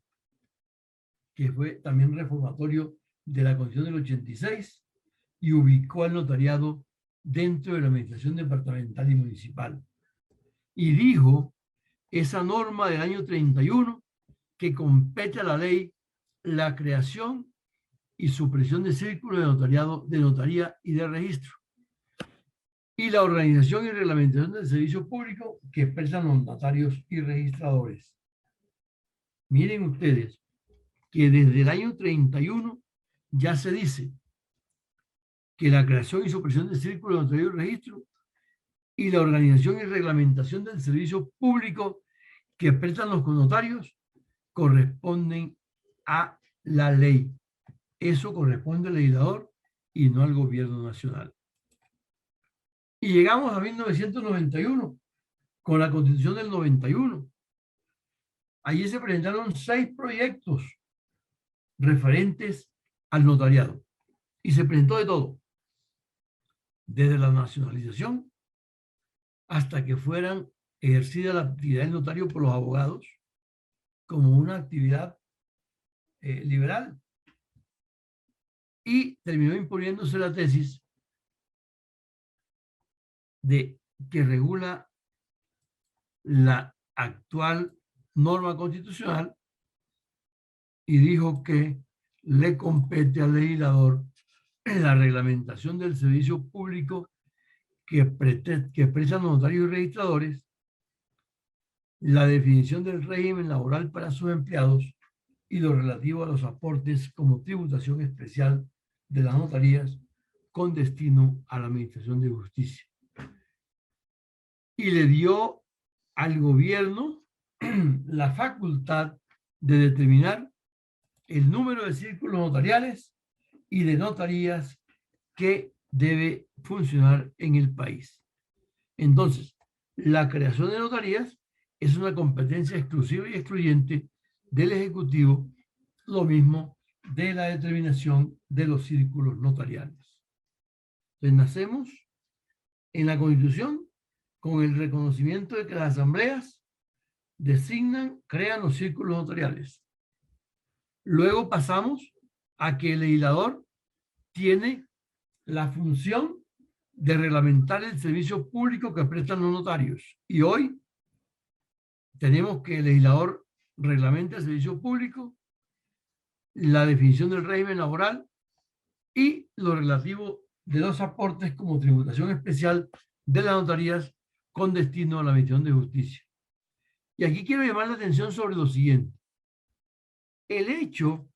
que fue también reformatorio de la Constitución del 86 y ubicó al notariado dentro de la administración departamental y municipal. Y dijo esa norma del año 31 que compete a la ley la creación y supresión de círculos de notariado, de notaría y de registro, y la organización y reglamentación del servicio público que expresan los notarios y registradores. Miren ustedes que desde el año 31 ya se dice que la creación y supresión del círculo de notaría y registro y la organización y reglamentación del servicio público que prestan los notarios corresponden a la ley. Eso corresponde al legislador y no al gobierno nacional. Y llegamos a 1991 con la Constitución del 91. Allí se presentaron 6 proyectos referentes al notariado y se presentó de todo, desde la nacionalización hasta que fueran ejercida la actividad del notario por los abogados como una actividad liberal. Y terminó imponiéndose la tesis de que regula la actual norma constitucional y dijo que le compete al legislador la reglamentación del servicio público que expresan los notarios y registradores, la definición del régimen laboral para sus empleados y lo relativo a los aportes como tributación especial de las notarías con destino a la administración de justicia. Y le dio al gobierno la facultad de determinar el número de círculos notariales y de notarías que debe funcionar en el país. Entonces, la creación de notarías es una competencia exclusiva y excluyente del Ejecutivo, lo mismo de la determinación de los círculos notariales. Entonces, nacemos en la Constitución con el reconocimiento de que las asambleas designan, crean los círculos notariales. Luego pasamos a que el legislador tiene la función de reglamentar el servicio público que prestan los notarios. Y hoy tenemos que el legislador reglamenta el servicio público, la definición del régimen laboral y lo relativo de los aportes como tributación especial de las notarías con destino a la administración de justicia. Y aquí quiero llamar la atención sobre lo siguiente. El hecho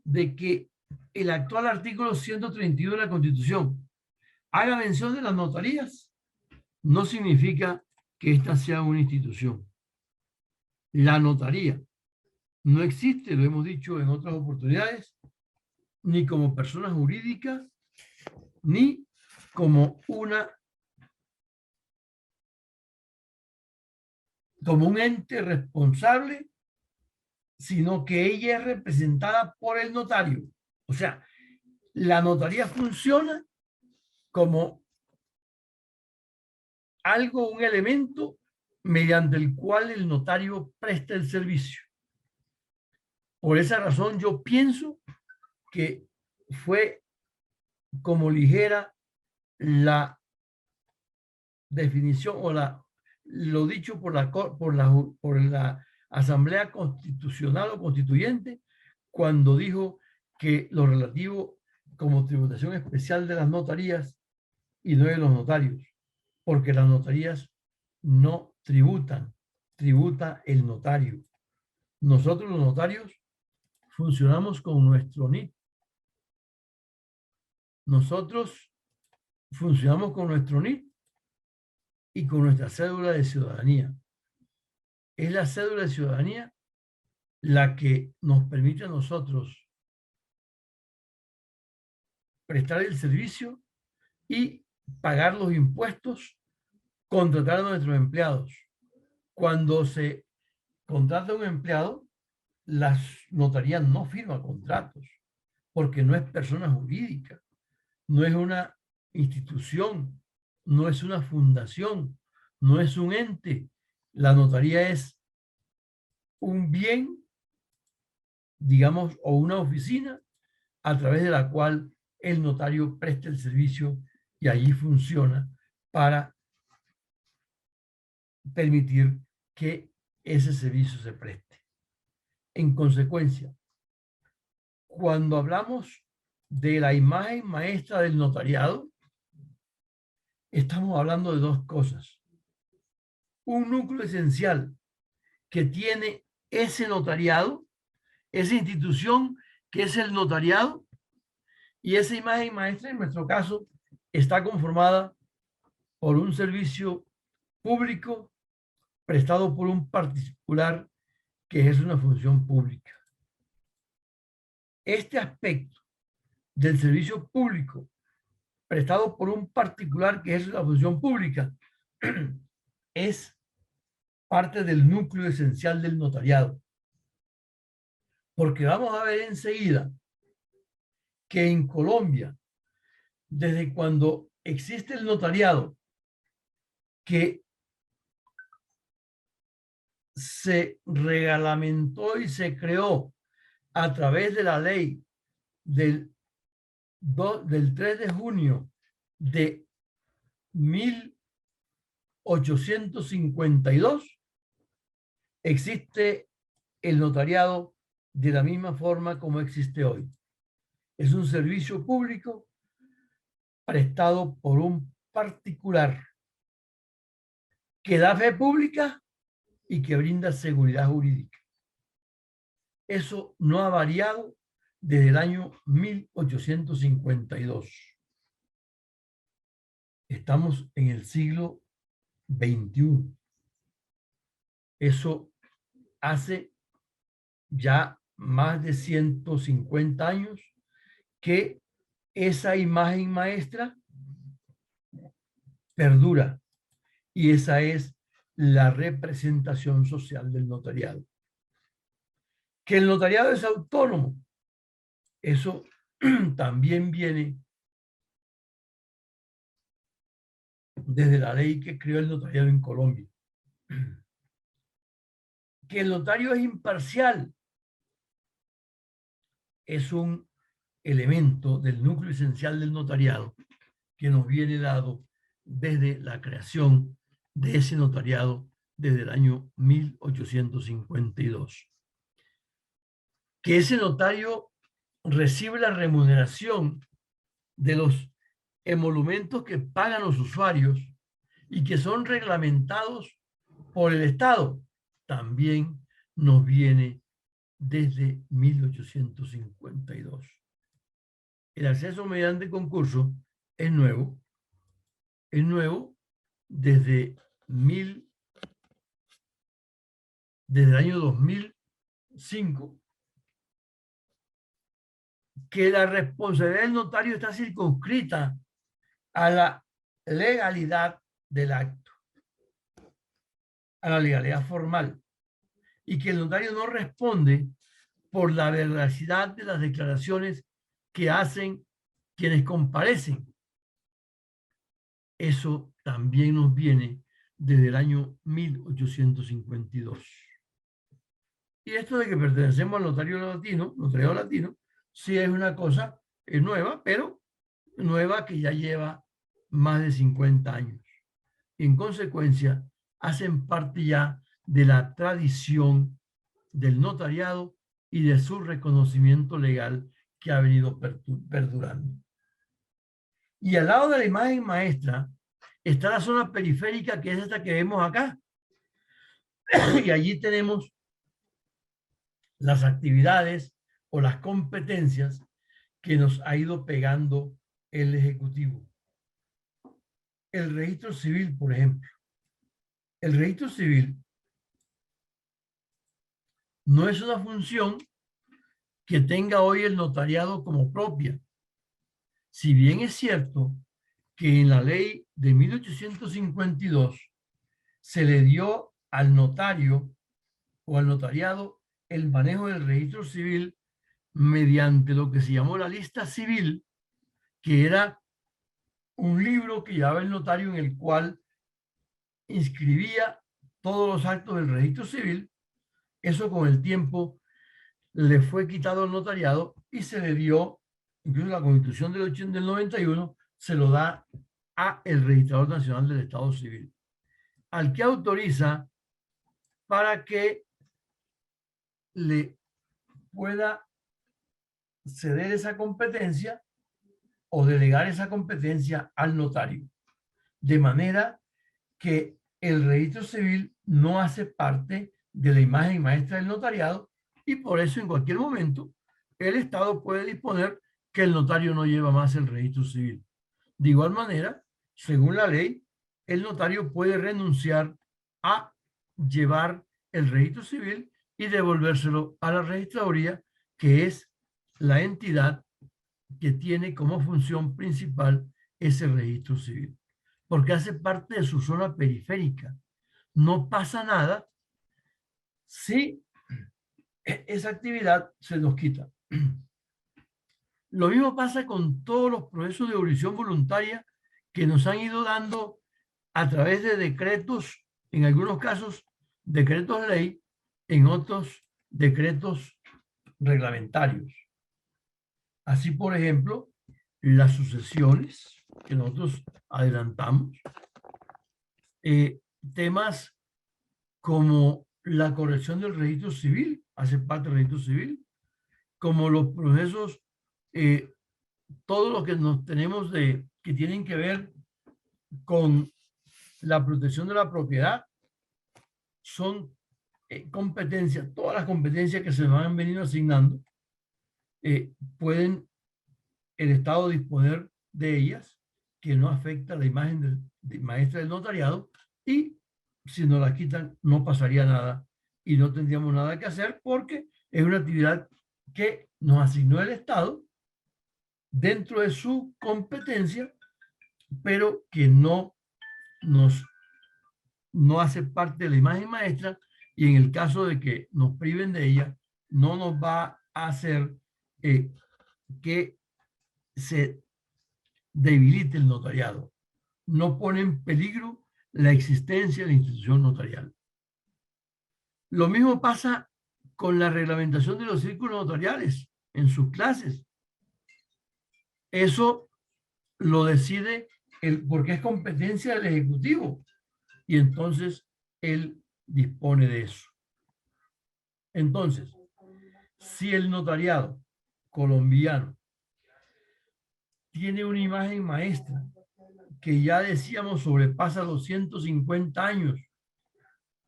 de que el actual artículo 131 de la Constitución haga mención de las notarías no significa que ésta sea una institución. La notaría no existe, lo hemos dicho en otras oportunidades, ni como persona jurídica, ni como una como un ente responsable, sino que ella es representada por el notario. O sea, la notaría funciona como algo, un elemento mediante el cual el notario presta el servicio. Por esa razón yo pienso que fue como ligera la definición o lo dicho por la Asamblea Constitucional o Constituyente cuando dijo que lo relativo como tributación especial de las notarías y no de los notarios, porque las notarías no tributan, tributa el notario. Nosotros los notarios funcionamos con nuestro NIT. Nosotros funcionamos con nuestro NIT y con nuestra cédula de ciudadanía. Es la cédula de ciudadanía la que nos permite a nosotros prestar el servicio y pagar los impuestos, contratar a nuestros empleados. Cuando se contrata a un empleado, las notarías no firman contratos porque no es persona jurídica, no es una institución, no es una fundación, no es un ente. La notaría es un bien, digamos, o una oficina a través de la cual el notario presta el servicio y allí funciona para permitir que ese servicio se preste. En consecuencia, cuando hablamos de la imagen maestra del notariado, estamos hablando de dos cosas. Un núcleo esencial que tiene ese notariado, esa institución que es el notariado, y esa imagen maestra, en nuestro caso, está conformada por un servicio público prestado por un particular que es una función pública. Este aspecto del servicio público prestado por un particular que es una función pública es parte del núcleo esencial del notariado. Porque vamos a ver enseguida que en Colombia, desde cuando existe el notariado, que se reglamentó y se creó a través de la ley del 3 de junio de 1852, existe el notariado de la misma forma como existe hoy. Es un servicio público prestado por un particular que da fe pública y que brinda seguridad jurídica. Eso no ha variado desde el año 1852. Estamos en el siglo XXI. Eso hace ya más de 150 años que esa imagen maestra perdura, y esa es la representación social del notariado. Que el notariado es autónomo, eso también viene desde la ley que creó el notariado en Colombia. Que el notario es imparcial es un elemento del núcleo esencial del notariado que nos viene dado desde la creación de ese notariado desde el año 1852. Que ese notario recibe la remuneración de los emolumentos que pagan los usuarios y que son reglamentados por el Estado, también nos viene desde 1852. El acceso mediante concurso es nuevo desde el año 2005, que la responsabilidad del notario está circunscrita a la legalidad del acto, a la legalidad formal y que el notario no responde por la veracidad de las declaraciones que hacen quienes comparecen. Eso también nos viene desde el año 1852. Y esto de que pertenecemos al notariado latino, sí es una cosa nueva, pero nueva que ya lleva más de 50 años. Y en consecuencia, hacen parte ya de la tradición del notariado y de su reconocimiento legal que ha venido perdurando. Y al lado de la imagen maestra está la zona periférica, que es esta que vemos acá. Y allí tenemos las actividades o las competencias que nos ha ido pegando el Ejecutivo. El registro civil, por ejemplo. El registro civil no es una función que tenga hoy el notariado como propia. Si bien es cierto que en la ley de 1852 se le dio al notario o al notariado el manejo del registro civil mediante lo que se llamó la lista civil, que era un libro que llevaba el notario en el cual inscribía todos los actos del registro civil. Eso con el tiempo le fue quitado al notariado y se le dio, incluso la Constitución del 91, se lo da a el Registrador Nacional del Estado Civil, al que autoriza para que le pueda ceder esa competencia o delegar esa competencia al notario. De manera que el registro civil no hace parte de la imagen maestra del notariado y por eso en cualquier momento el Estado puede disponer que el notario no lleva más el registro civil. De igual manera, según la ley, el notario puede renunciar a llevar el registro civil y devolvérselo a la registraduría, que es la entidad que tiene como función principal ese registro civil, porque hace parte de su zona periférica. No pasa nada si esa actividad se nos quita. Lo mismo pasa con todos los procesos de abolición voluntaria que nos han ido dando a través de decretos, en algunos casos decretos ley, en otros decretos reglamentarios. Así, por ejemplo, las sucesiones que nosotros adelantamos, temas como la corrección del registro civil, hace parte del registro civil, como los procesos, todo lo que nos tenemos que tienen que ver con la protección de la propiedad, son competencias, todas las competencias que se nos han venido asignando, pueden el Estado disponer de ellas, que no afecta la imagen maestra del notariado, y si nos la quitan no pasaría nada y no tendríamos nada que hacer porque es una actividad que nos asignó el Estado dentro de su competencia, pero que no hace parte de la imagen maestra, y en el caso de que nos priven de ella, no nos va a hacer que se debilite el notariado. No pone en peligro la existencia de la institución notarial. Lo mismo pasa con la reglamentación de los círculos notariales en sus clases. Eso lo decide porque es competencia del Ejecutivo y entonces él dispone de eso. Entonces, si el notariado colombiano tiene una imagen maestra que ya decíamos sobrepasa los 150 años,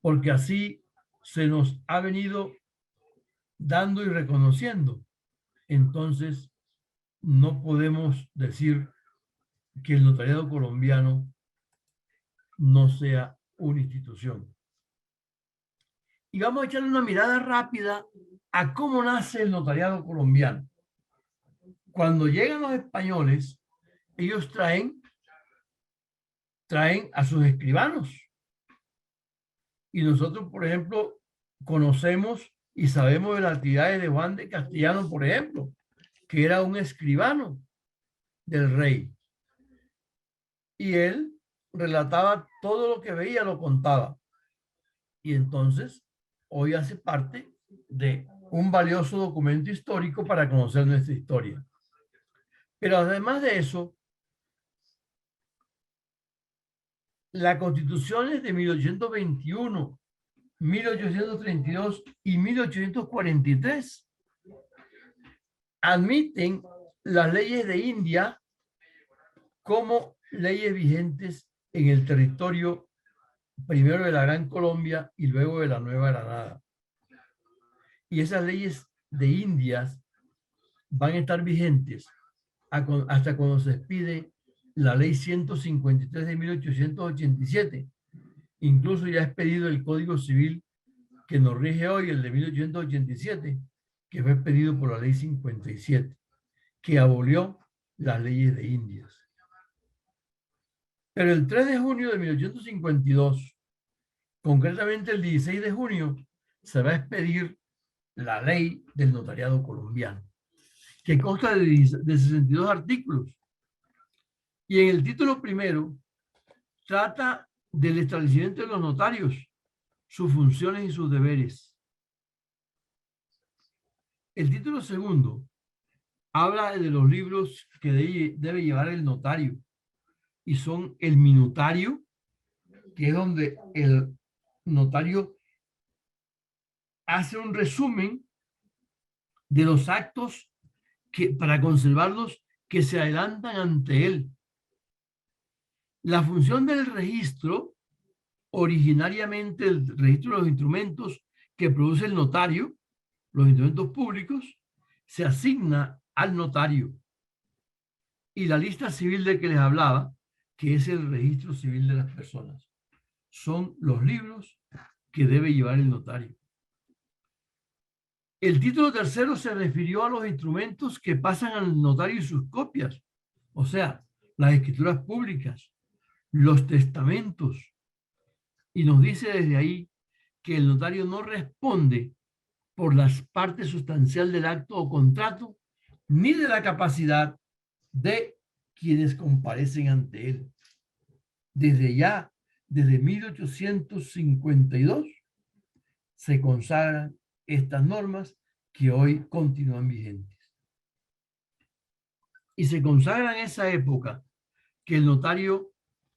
porque así se nos ha venido dando y reconociendo, entonces no podemos decir que el notariado colombiano no sea una institución. Y vamos a echarle una mirada rápida a cómo nace el notariado colombiano. Cuando llegan los españoles, ellos traen a sus escribanos. Y nosotros, por ejemplo, conocemos y sabemos de las actividades de Juan de Castellano, por ejemplo, que era un escribano del rey. Y él relataba todo lo que veía, lo contaba. Y entonces, hoy hace parte de un valioso documento histórico para conocer nuestra historia. Pero además de eso, las constituciones de 1821, 1832 y 1843 admiten las leyes de India como leyes vigentes en el territorio primero de la Gran Colombia y luego de la Nueva Granada. Y esas leyes de Indias van a estar vigentes hasta cuando se expide la ley 153 de 1887. Incluso ya ha expedido el Código Civil que nos rige hoy, el de 1887, que fue expedido por la ley 57, que abolió las leyes de Indias. Pero el 3 de junio de 1852, concretamente el 16 de junio, se va a expedir la ley del notariado colombiano, que consta de 62 artículos. Y en el título primero trata del establecimiento de los notarios, sus funciones y sus deberes. El título segundo habla de los libros que debe llevar el notario, y son el minutario, que es donde el notario hace un resumen de los actos para conservarlos que se adelantan ante él. La función del registro, originariamente el registro de los instrumentos que produce el notario, los instrumentos públicos, se asigna al notario. Y la lista civil de que les hablaba, que es el registro civil de las personas, son los libros que debe llevar el notario. El título tercero se refirió a los instrumentos que pasan al notario y sus copias, o sea, las escrituras públicas, los testamentos, y nos dice desde ahí que el notario no responde por las partes sustancial del acto o contrato, ni de la capacidad de quienes comparecen ante él. Desde 1852, se consagran estas normas que hoy continúan vigentes. Y se consagra en esa época que el notario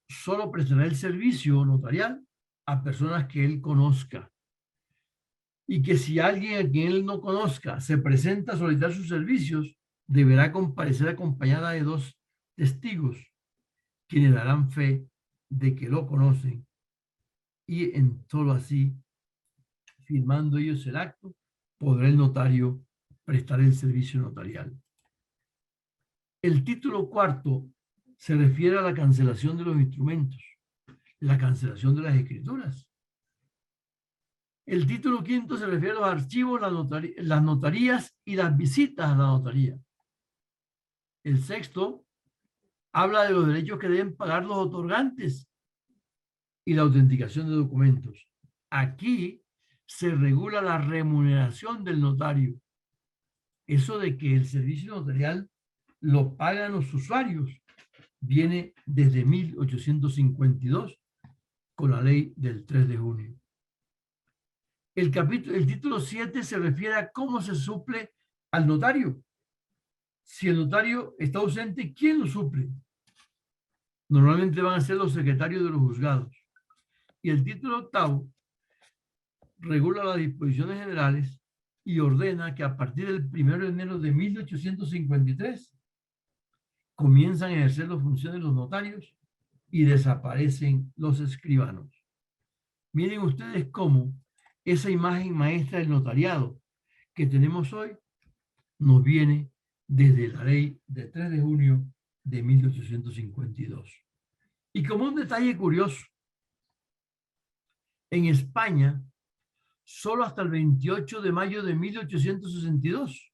solo prestará el servicio notarial a personas que él conozca. Y que si alguien a quien él no conozca se presenta a solicitar sus servicios, deberá comparecer acompañada de 2 testigos, quienes darán fe de que lo conocen, y en solo así, firmando ellos el acto, podrá el notario prestar el servicio notarial. El título cuarto se refiere a la cancelación de los instrumentos, la cancelación de las escrituras. El título quinto se refiere a los archivos, las notarías y las visitas a la notaría. El sexto habla de los derechos que deben pagar los otorgantes y la autenticación de documentos. Aquí se regula la remuneración del notario. Eso de que el servicio notarial lo pagan los usuarios viene desde 1852 con la ley del 3 de junio. El título 7 se refiere a cómo se suple al notario. Si el notario está ausente, ¿quién lo suple? Normalmente van a ser los secretarios de los juzgados. Y el título octavo regula las disposiciones generales y ordena que a partir del 1 de enero de 1853 comienzan a ejercer las funciones de los notarios y desaparecen los escribanos. Miren ustedes cómo esa imagen maestra del notariado que tenemos hoy nos viene desde la ley de 3 de junio de 1852. Y como un detalle curioso, en España, solo hasta el 28 de mayo de 1862,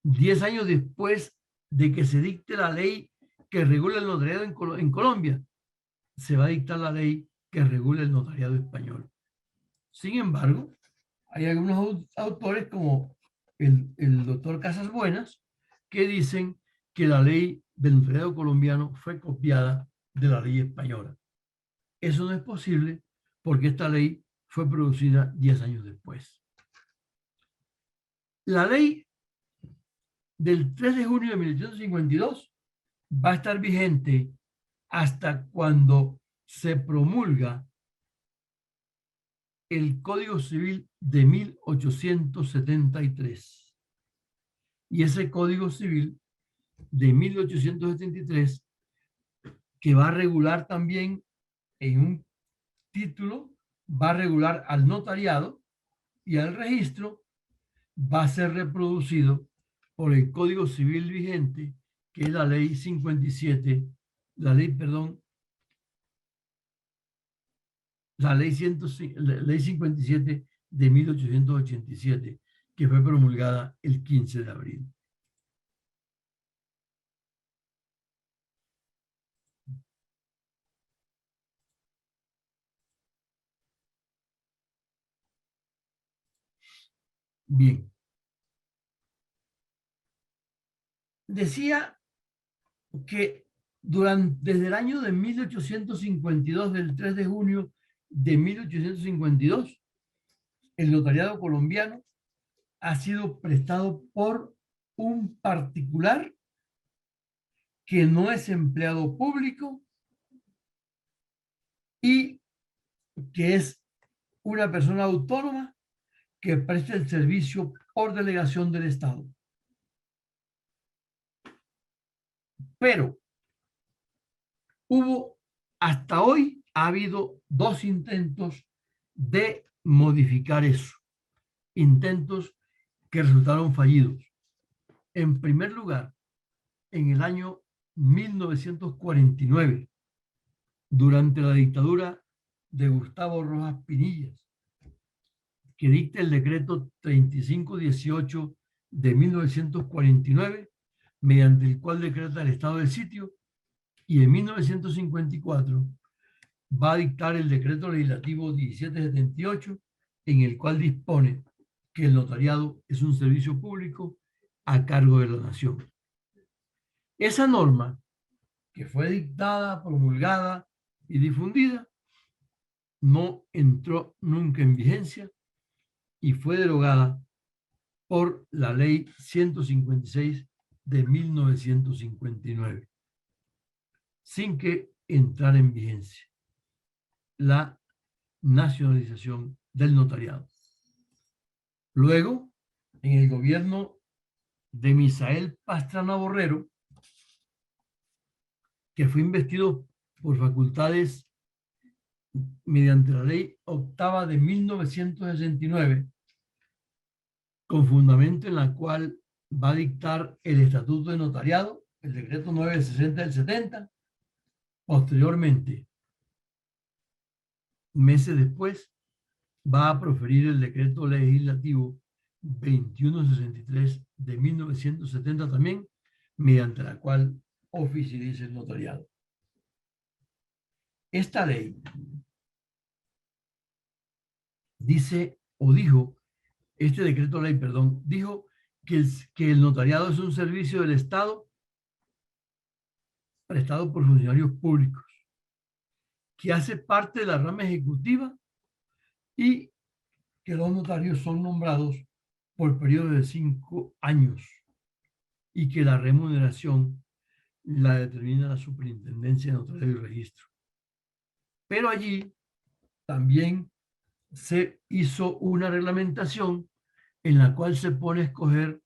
10 años después de que se dicte la ley que regula el notariado en Colombia, se va a dictar la ley que regula el notariado español. Sin embargo, hay algunos autores como el doctor Casas Buenas que dicen que la ley del notariado colombiano fue copiada de la ley española. Eso no es posible porque esta ley fue producida 10 años después. La ley del 3 de junio de 1852 va a estar vigente hasta cuando se promulga el Código Civil de 1873. Y ese Código Civil de 1873, que va a regular también en un título, va a regular al notariado y al registro, va a ser reproducido por el Código Civil vigente, que es la ley 57, la ley 57 de 1887, que fue promulgada el 15 de abril. Bien. Decía que desde el año de 1852, del 3 de junio de 1852, el notariado colombiano ha sido prestado por un particular que no es empleado público y que es una persona autónoma que presta el servicio por delegación del Estado. Pero hasta hoy ha habido 2 intentos de modificar eso. Intentos que resultaron fallidos. En primer lugar, en el año 1949, durante la dictadura de Gustavo Rojas Pinillas, que dicta el decreto 3518 de 1949, mediante el cual decreta el estado del sitio, y en 1954 va a dictar el decreto legislativo 1778, en el cual dispone que el notariado es un servicio público a cargo de la nación. Esa norma, que fue dictada, promulgada y difundida, no entró nunca en vigencia y fue derogada por la ley 156 de 1959, sin que entrara en vigencia la nacionalización del notariado. Luego, en el gobierno de Misael Pastrana Borrero, que fue investido por facultades mediante la ley octava de 1969, con fundamento en la cual va a dictar el Estatuto de Notariado, el decreto 960 del 70. Posteriormente, meses después, va a proferir el decreto legislativo 2163 de 1970 también, mediante la cual oficializa el notariado. Esta ley dice, o dijo, este decreto ley, perdón, dijo que el notariado es un servicio del Estado prestado por funcionarios públicos, que hace parte de la rama ejecutiva y que los notarios son nombrados por periodo de 5 años y que la remuneración la determina la Superintendencia de Notariado y Registro. Pero allí también se hizo una reglamentación en la cual se pone a escoger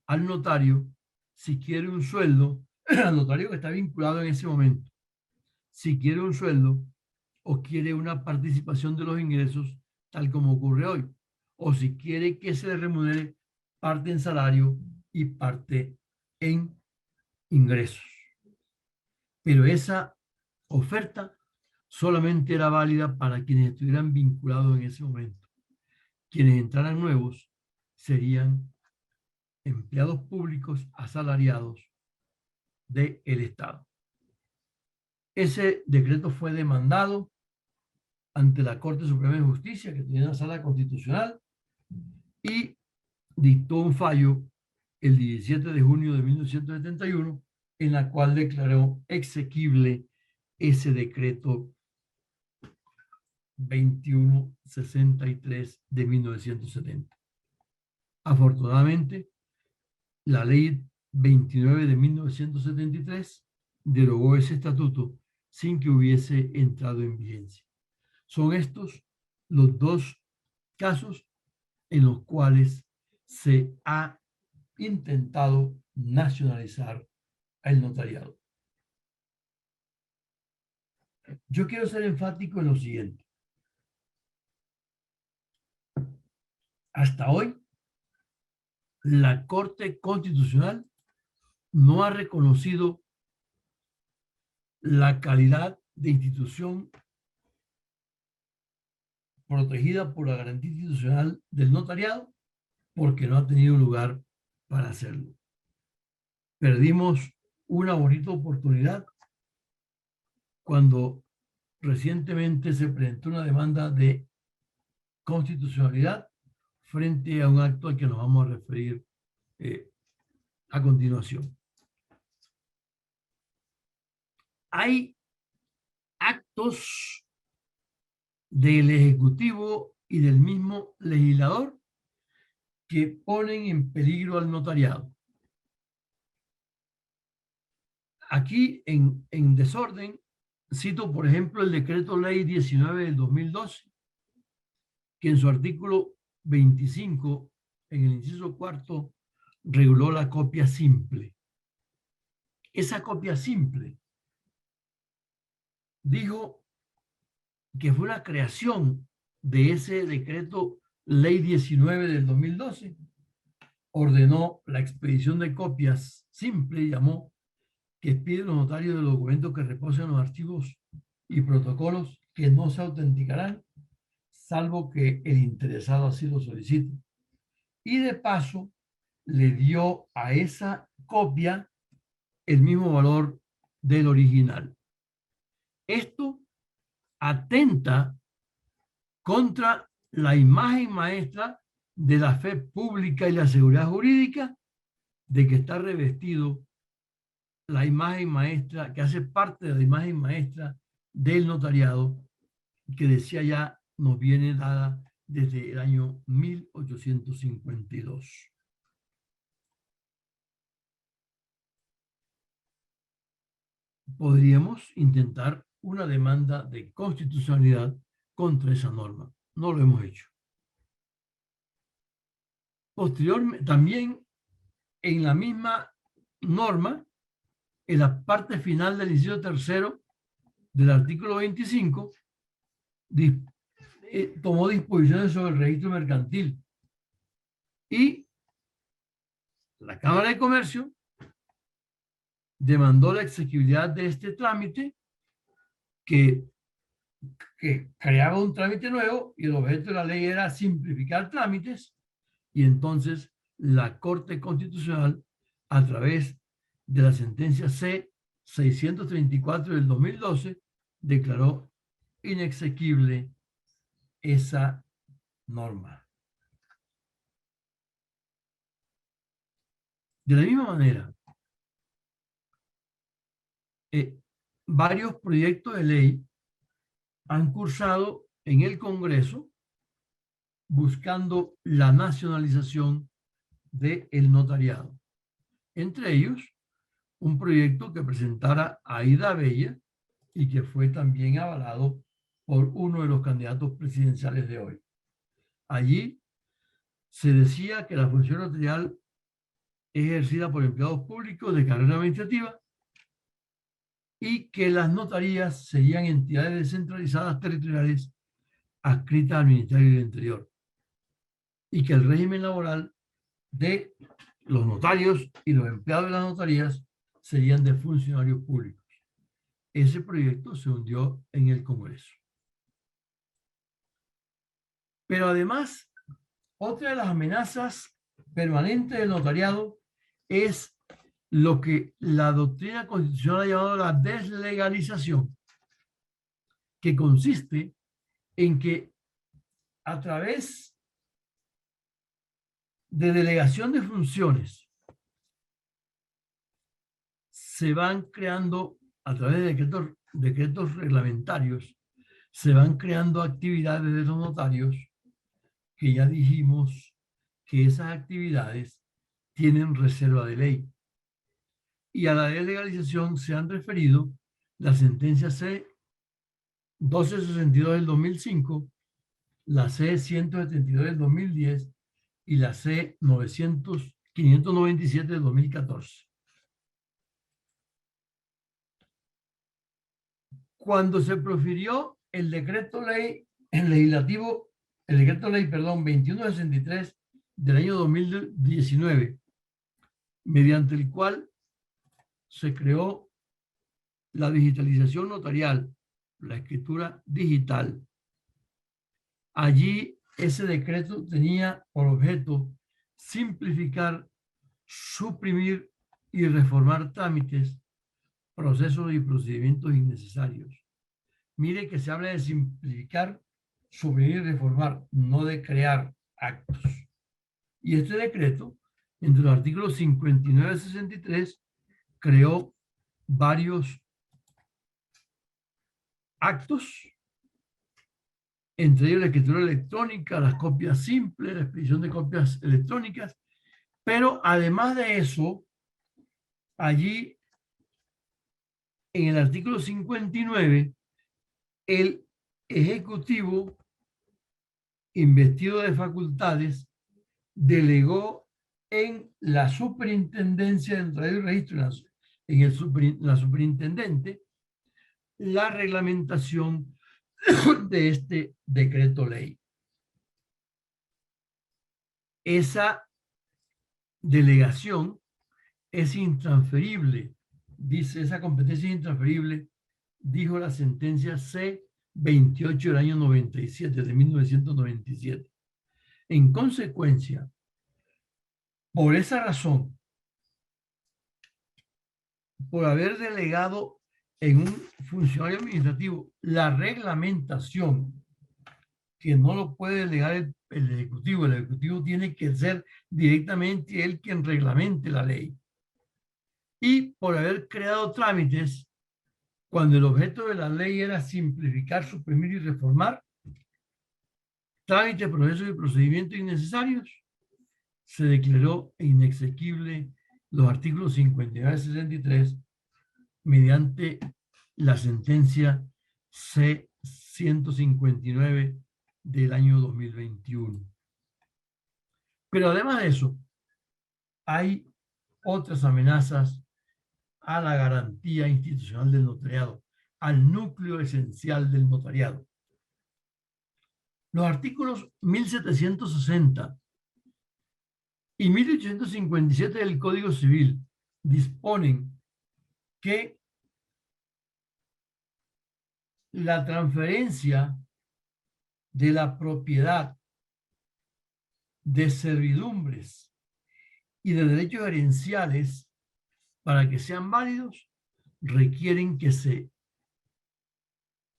al notario si quiere un sueldo, al notario que está vinculado en ese momento, si quiere un sueldo o quiere una participación de los ingresos, tal como ocurre hoy, o si quiere que se le remunere parte en salario y parte en ingresos. Pero esa oferta solamente era válida para quienes estuvieran vinculados en ese momento. Quienes entraran nuevos serían empleados públicos asalariados del Estado. Ese decreto fue demandado ante la Corte Suprema de Justicia, que tenía una sala constitucional, y dictó un fallo el 17 de junio de 1971, en la cual declaró exequible ese decreto 2163 de 1970. Afortunadamente, la ley 29 de 1973 derogó ese estatuto sin que hubiese entrado en vigencia. Son estos los dos casos en los cuales se ha intentado nacionalizar el notariado. Yo quiero ser enfático en lo siguiente. Hasta hoy, la Corte Constitucional no ha reconocido la calidad de institución protegida por la garantía institucional del notariado porque no ha tenido lugar para hacerlo. Perdimos una bonita oportunidad cuando recientemente se presentó una demanda de constitucionalidad frente a un acto al que nos vamos a referir a continuación. Hay actos del Ejecutivo y del mismo legislador que ponen en peligro al notariado. Aquí en desorden cito, por ejemplo, el decreto ley 19 del 2012, que en su artículo 25, en el inciso cuarto, reguló la copia simple. Esa copia simple dijo que fue una creación de ese decreto ley 19 del 2012. Ordenó la expedición de copias simple, llamó, que piden los notarios de los documentos que reposen los archivos y protocolos que no se autenticarán, salvo que el interesado así lo solicite. Y de paso, le dio a esa copia el mismo valor del original. Esto atenta contra la imagen maestra de la fe pública y la seguridad jurídica, de que está revestido la imagen maestra, que hace parte de la imagen maestra del notariado, que decía ya nos viene dada desde el año 1852. Podríamos intentar una demanda de constitucionalidad contra esa norma. No lo hemos hecho. Posteriormente, también en la misma norma, en la parte final del inciso tercero del artículo 25, tomó disposiciones sobre el registro mercantil y la Cámara de Comercio demandó la exequibilidad de este trámite que creaba un trámite nuevo, y el objeto de la ley era simplificar trámites, y entonces la Corte Constitucional, a través de la sentencia C-634 del 2012, declaró inexequible esa norma. De la misma manera, varios proyectos de ley han cursado en el Congreso buscando la nacionalización del notariado. Entre ellos, un proyecto que presentara Aida Bella y que fue también avalado por uno de los candidatos presidenciales de hoy. Allí se decía que la función notarial es ejercida por empleados públicos de carrera administrativa y que las notarías serían entidades descentralizadas territoriales adscritas al Ministerio del Interior, y que el régimen laboral de los notarios y los empleados de las notarías serían de funcionarios públicos. Ese proyecto se hundió en el Congreso. Pero además, otra de las amenazas permanentes del notariado es lo que la doctrina constitucional ha llamado la deslegalización, que consiste en que a través de delegación de funciones se van creando, a través de decretos reglamentarios, se van creando actividades de los notarios que ya dijimos que esas actividades tienen reserva de ley. Y a la legalización se han referido la sentencia C-1262 del 2005, la C-172 del 2010 y la C-597 del 2014. Cuando se profirió el decreto ley, el decreto ley, 2163 del año 2019, mediante el cual se creó la digitalización notarial, la escritura digital. Allí ese decreto tenía por objeto simplificar, suprimir y reformar trámites, procesos y procedimientos innecesarios. Mire que se habla de simplificar, suprimir y reformar, no de crear actos. Y este decreto, entre los artículos 59 y 63, creó varios actos, entre ellos la escritura electrónica, las copias simples, la expedición de copias electrónicas, pero además de eso, allí en el artículo 59, el Ejecutivo, investido de facultades, delegó en la superintendencia de Notariado y Registro, la superintendente, la reglamentación de este decreto ley. Esa delegación es intransferible, dice, esa competencia es intransferible, dijo la sentencia C-28 del año 97, de 1997. En consecuencia, por esa razón, por haber delegado en un funcionario administrativo la reglamentación, que no lo puede delegar el Ejecutivo tiene que ser directamente él quien reglamente la ley. Y por haber creado trámites, cuando el objeto de la ley era simplificar, suprimir y reformar, trámites, procesos y procedimientos innecesarios, se declaró inexequible los artículos 59 y 63 mediante la sentencia C-159 del año 2021. Pero además de eso, hay otras amenazas a la garantía institucional del notariado, al núcleo esencial del notariado. Los artículos 1760 y 1857 del Código Civil disponen que la transferencia de la propiedad, de servidumbres y de derechos herenciales, para que sean válidos, requieren que se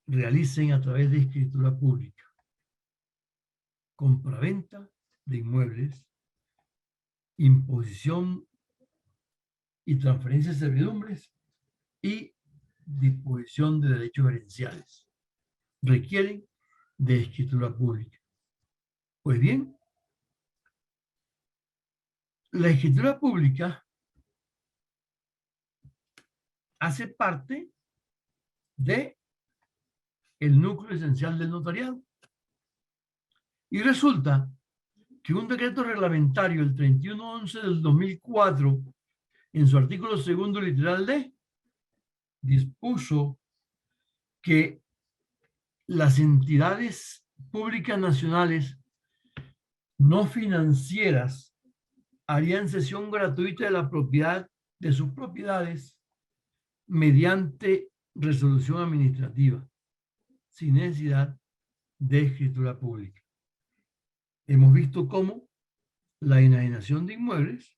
realicen a través de escritura pública, compraventa de inmuebles, imposición y transferencia de servidumbres y disposición de derechos herenciales. Requieren de escritura pública. Pues bien, la escritura pública hace parte de el núcleo esencial del notariado. Y resulta que un decreto reglamentario, el 3111 del 2004, en su artículo segundo literal D, dispuso que las entidades públicas nacionales no financieras harían cesión gratuita de la propiedad, de sus propiedades, mediante resolución administrativa, sin necesidad de escritura pública. Hemos visto cómo la enajenación de inmuebles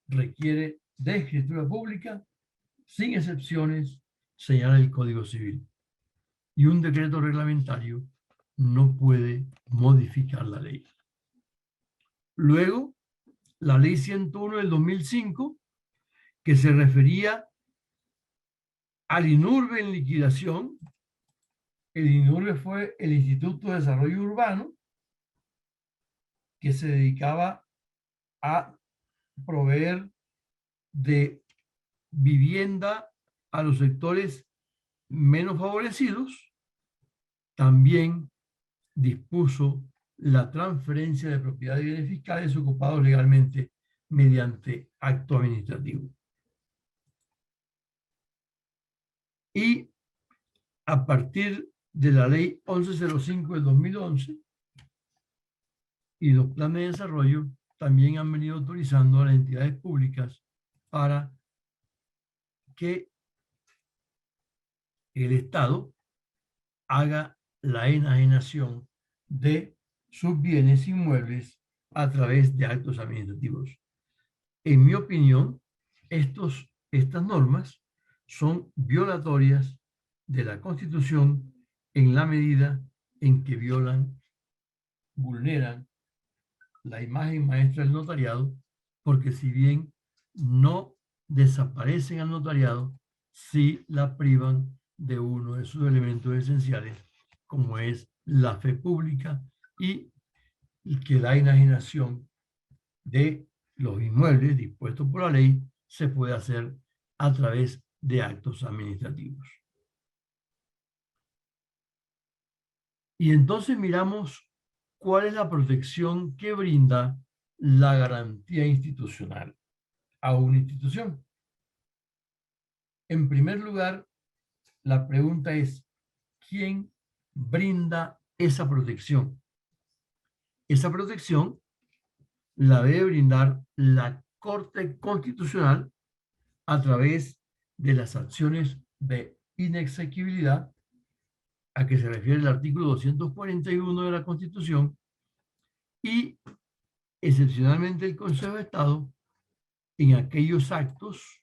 requiere de escritura pública, sin excepciones, señala el Código Civil. Y un decreto reglamentario no puede modificar la ley. Luego, la ley 101 del 2005, que se refería al INURBE en liquidación. El INURBE fue el Instituto de Desarrollo Urbano, que se dedicaba a proveer de vivienda a los sectores menos favorecidos. También dispuso la transferencia de propiedad de bienes fiscales ocupados legalmente mediante acto administrativo. Y a partir de la ley 1105 del 2011 y los planes de desarrollo también han venido autorizando a las entidades públicas para que el Estado haga la enajenación de sus bienes inmuebles a través de actos administrativos. En mi opinión, estas normas son violatorias de la Constitución en la medida en que vulneran la imagen maestra del notariado, porque si bien no desaparecen al notariado, sí la privan de uno de sus elementos esenciales, como es la fe pública y que la enajenación de los inmuebles dispuestos por la ley se puede hacer a través de actos administrativos. Y entonces miramos cuál es la protección que brinda la garantía institucional a una institución. En primer lugar, la pregunta es, ¿quién brinda esa protección? Esa protección la debe brindar la Corte Constitucional a través de las acciones de inexequibilidad a que se refiere el artículo 241 de la Constitución y excepcionalmente el Consejo de Estado en aquellos actos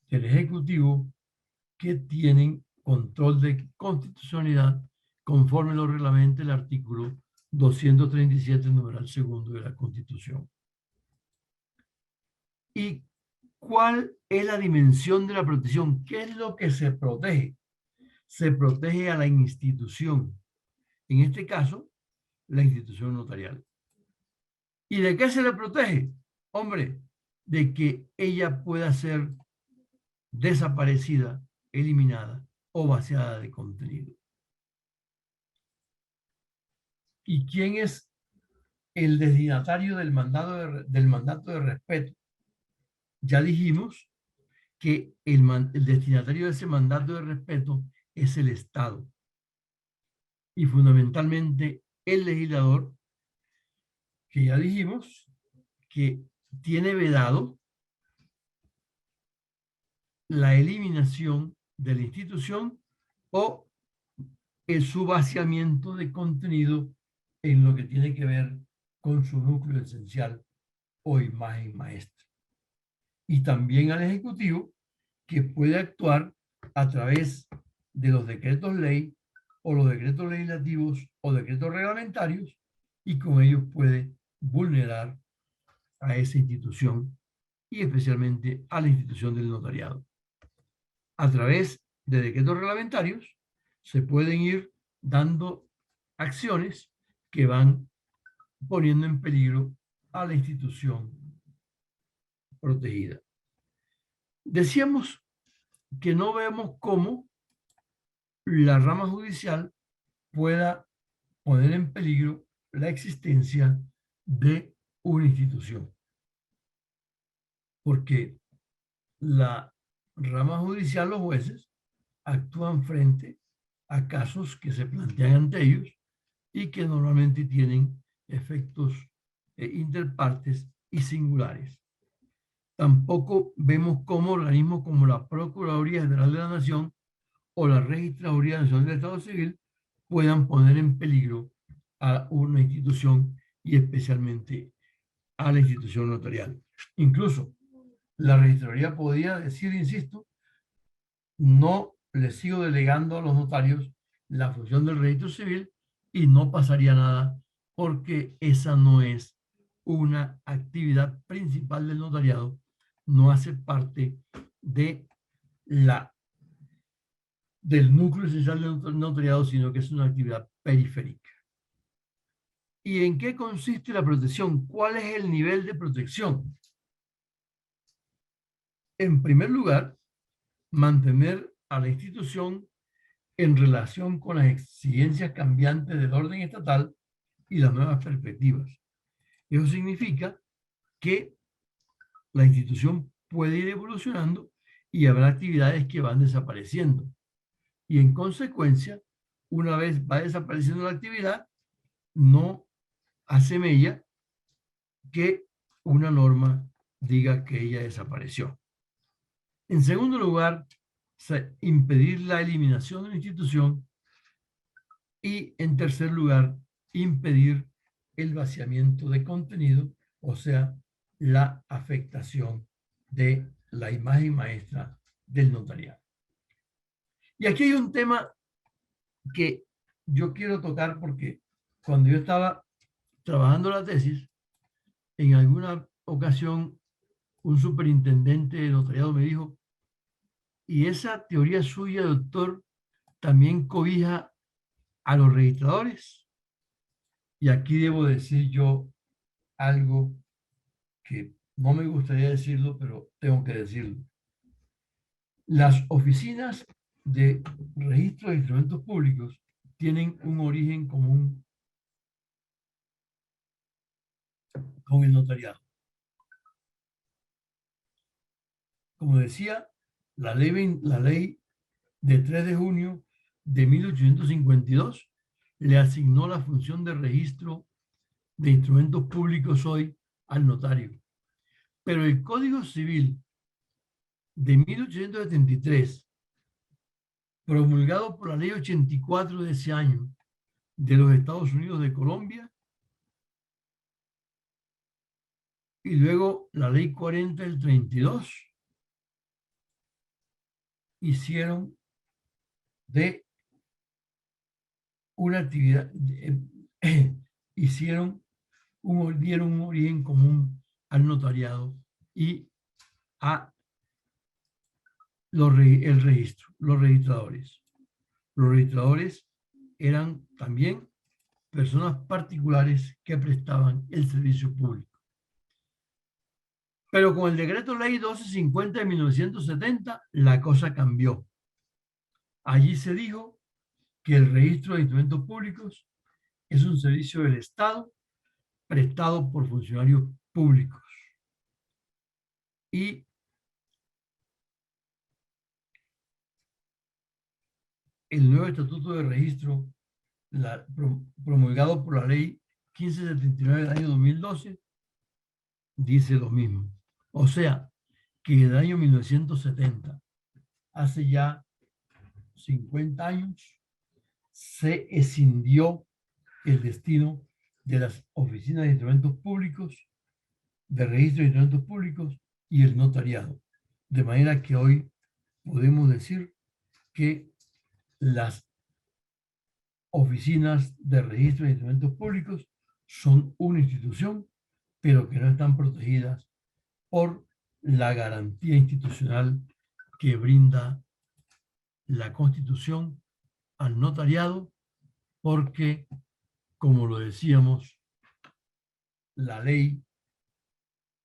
del Ejecutivo que tienen control de constitucionalidad conforme lo reglamenta el artículo 237, numeral segundo de la Constitución. ¿Y cuál es la dimensión de la protección? ¿Qué es lo que se protege? Se protege a la institución, en este caso, la institución notarial. ¿Y de qué se le protege? Hombre, de que ella pueda ser desaparecida, eliminada o vaciada de contenido. ¿Y quién es el destinatario del mandato de respeto? Ya dijimos que el destinatario de ese mandato de respeto es el Estado y fundamentalmente el legislador, que ya dijimos que tiene vedado la eliminación de la institución o su vaciamiento de contenido en lo que tiene que ver con su núcleo esencial o imagen maestra. Y también al Ejecutivo, que puede actuar a través de los decretos ley o los decretos legislativos o decretos reglamentarios y con ellos puede vulnerar a esa institución y especialmente a la institución del notariado. A través de decretos reglamentarios se pueden ir dando acciones que van poniendo en peligro a la institución protegida. Decíamos que no vemos cómo la rama judicial pueda poner en peligro la existencia de una institución, porque la rama judicial, los jueces, actúan frente a casos que se plantean ante ellos y que normalmente tienen efectos interpartes y singulares. Tampoco vemos cómo organismos como la Procuraduría General de la Nación o la Registraduría Nacional del Estado Civil puedan poner en peligro a una institución y especialmente a la institución notarial. Incluso la Registraduría podría decir, insisto, no le sigo delegando a los notarios la función del registro civil y no pasaría nada porque esa no es una actividad principal del notariado, no hace parte de del núcleo esencial del notariado, sino que es una actividad periférica. ¿Y en qué consiste la protección? ¿Cuál es el nivel de protección? En primer lugar, mantener a la institución en relación con las exigencias cambiantes del orden estatal y las nuevas perspectivas. Eso significa que la institución puede ir evolucionando y habrá actividades que van desapareciendo. Y en consecuencia, una vez va desapareciendo la actividad, no hace mella que una norma diga que ella desapareció. En segundo lugar, impedir la eliminación de la institución. Y en tercer lugar, impedir el vaciamiento de contenido, o sea, la afectación de la imagen maestra del notariado. Y aquí hay un tema que yo quiero tocar porque cuando yo estaba trabajando la tesis, en alguna ocasión un superintendente de notariado me dijo, ¿y esa teoría suya, doctor, también cobija a los registradores? Y aquí debo decir yo algo que no me gustaría decirlo, pero tengo que decirlo. Las oficinas de registro de instrumentos públicos tienen un origen común con el notariado. Como decía, la ley de 3 de junio de 1852 le asignó la función de registro de instrumentos públicos hoy al notario. Pero el Código Civil de 1873, promulgado por la ley 84 de ese año de los Estados Unidos de Colombia, y luego la ley 40 del 32, hicieron de una actividad, dieron un origen común al notariado y a el registro, los registradores. Los registradores eran también personas particulares que prestaban el servicio público. Pero con el decreto ley 1250 de 1970, la cosa cambió. Allí se dijo que el registro de instrumentos públicos es un servicio del Estado prestado por funcionarios públicos. Y el nuevo estatuto de registro promulgado por la ley 1579 del año 2012 dice lo mismo. O sea, que en el año 1970, hace ya 50 años, se escindió el destino de las oficinas de instrumentos públicos, de registro de instrumentos públicos y el notariado. De manera que hoy podemos decir que las oficinas de registro de instrumentos públicos son una institución, pero que no están protegidas por la garantía institucional que brinda la Constitución al notariado, porque, como lo decíamos, la ley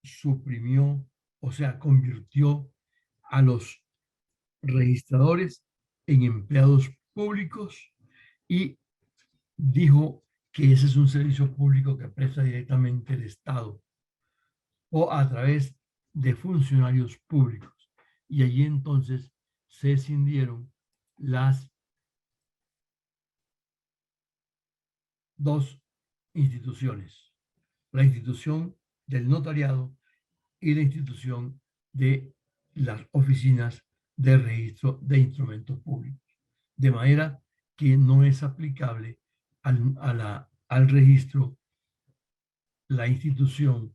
suprimió, o sea, convirtió a los registradores en empleados públicos y dijo que ese es un servicio público que presta directamente el Estado o a través de funcionarios públicos. Y allí entonces se escindieron las dos instituciones, la institución del notariado y la institución de las oficinas de registro de instrumentos públicos. De manera que no es aplicable al registro la institución,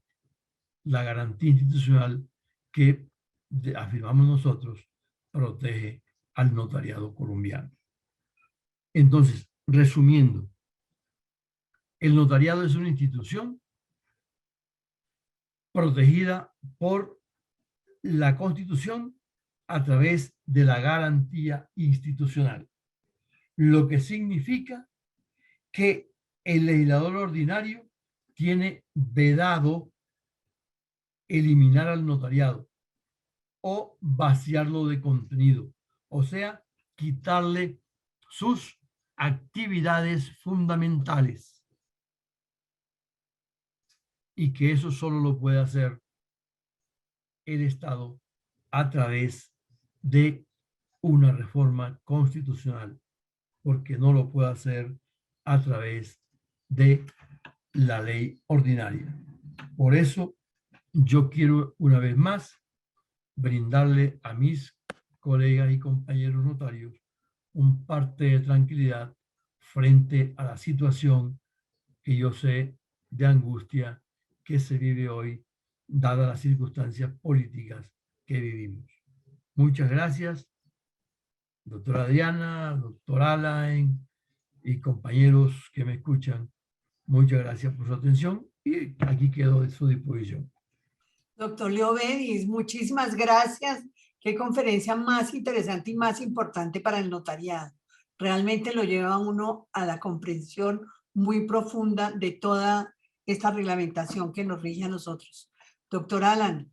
la garantía institucional que afirmamos nosotros protege al notariado colombiano. Entonces, resumiendo, El notariado es una institución protegida por la Constitución a través de la garantía institucional, lo que significa que el legislador ordinario tiene vedado eliminar al notariado o vaciarlo de contenido, o sea, quitarle sus actividades fundamentales, y que eso solo lo puede hacer el Estado a través de una reforma constitucional, porque no lo puede hacer a través de la ley ordinaria. Por eso yo quiero una vez más brindarle a mis colegas y compañeros notarios un parte de tranquilidad frente a la situación que yo sé de angustia que se vive hoy, dadas las circunstancias políticas que vivimos. Muchas gracias, doctora Adriana, doctor Alain y compañeros que me escuchan. Muchas gracias por su atención y aquí quedo a su disposición. Doctor Leovedis, muchísimas gracias. Qué conferencia más interesante y más importante para el notariado. Realmente lo lleva a uno a la comprensión muy profunda de toda esta reglamentación que nos rige a nosotros. Doctor Alan.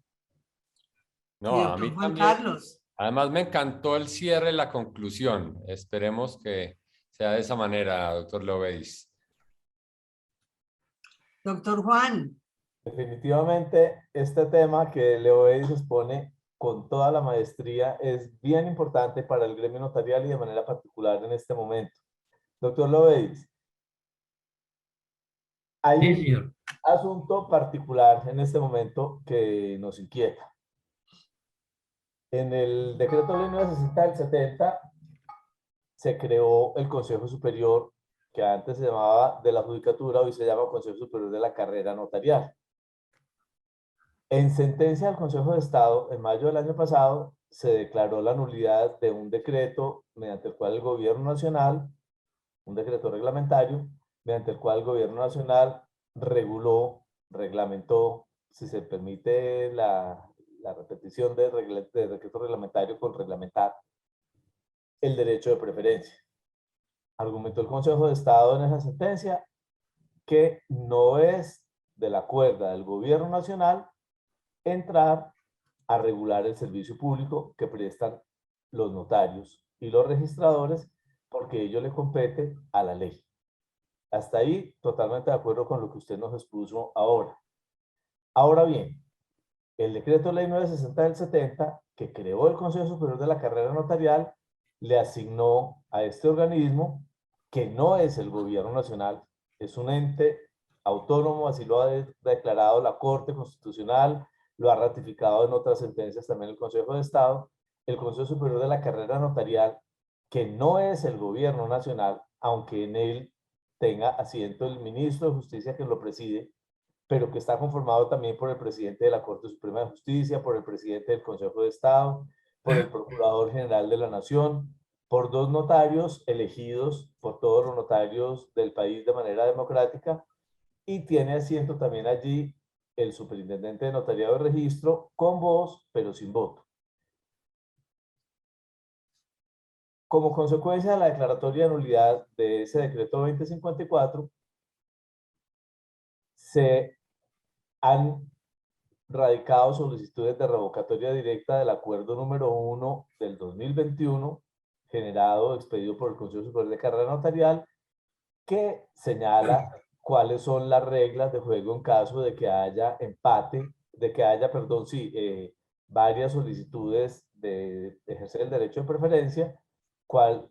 No, Y a doctor mí Juan también. Carlos. Además me encantó el cierre, la conclusión. Esperemos que sea de esa manera, doctor Loveis. Doctor Juan. Definitivamente, este tema que Leovedis expone con toda la maestría es bien importante para el gremio notarial y de manera particular en este momento. Doctor Leovedis, hay Sí, un señor. asunto particular en este momento que nos inquieta. En el decreto ley 960 del 70 se creó el Consejo Superior, que antes se llamaba de la Judicatura, hoy se llama Consejo Superior de la Carrera Notarial. En sentencia del Consejo de Estado, en mayo del año pasado, se declaró la nulidad de un decreto mediante el cual el gobierno nacional, un decreto reglamentario, mediante el cual el gobierno nacional reguló, reglamentó, si se permite la repetición de decreto reglamentario con reglamentar, el derecho de preferencia. Argumentó el Consejo de Estado en esa sentencia que no es de la cuerda del gobierno nacional entrar a regular el servicio público que prestan los notarios y los registradores, porque ello le compete a la ley. Hasta ahí, totalmente de acuerdo con lo que usted nos expuso ahora. Ahora bien, el decreto ley 960 del 70, que creó el Consejo Superior de la Carrera Notarial, le asignó a este organismo, que no es el gobierno nacional, es un ente autónomo, así lo ha declarado la Corte Constitucional, lo ha ratificado en otras sentencias también el Consejo de Estado, el Consejo Superior de la Carrera Notarial, que no es el gobierno nacional, aunque en él tenga asiento el ministro de Justicia que lo preside, pero que está conformado también por el presidente de la Corte Suprema de Justicia, por el presidente del Consejo de Estado, por el Procurador General de la Nación, por dos notarios elegidos por todos los notarios del país de manera democrática, y tiene asiento también allí el superintendente de notariado de registro, con voz, pero sin voto. Como consecuencia de la declaratoria de nulidad de ese decreto 2054, se han radicado solicitudes de revocatoria directa del acuerdo número 1 del 2021, generado, expedido por el Consejo Superior de Carrera Notarial, que señala cuáles son las reglas de juego en caso de que haya empate, de que haya, perdón, sí, varias solicitudes de ejercer el derecho de preferencia, cuál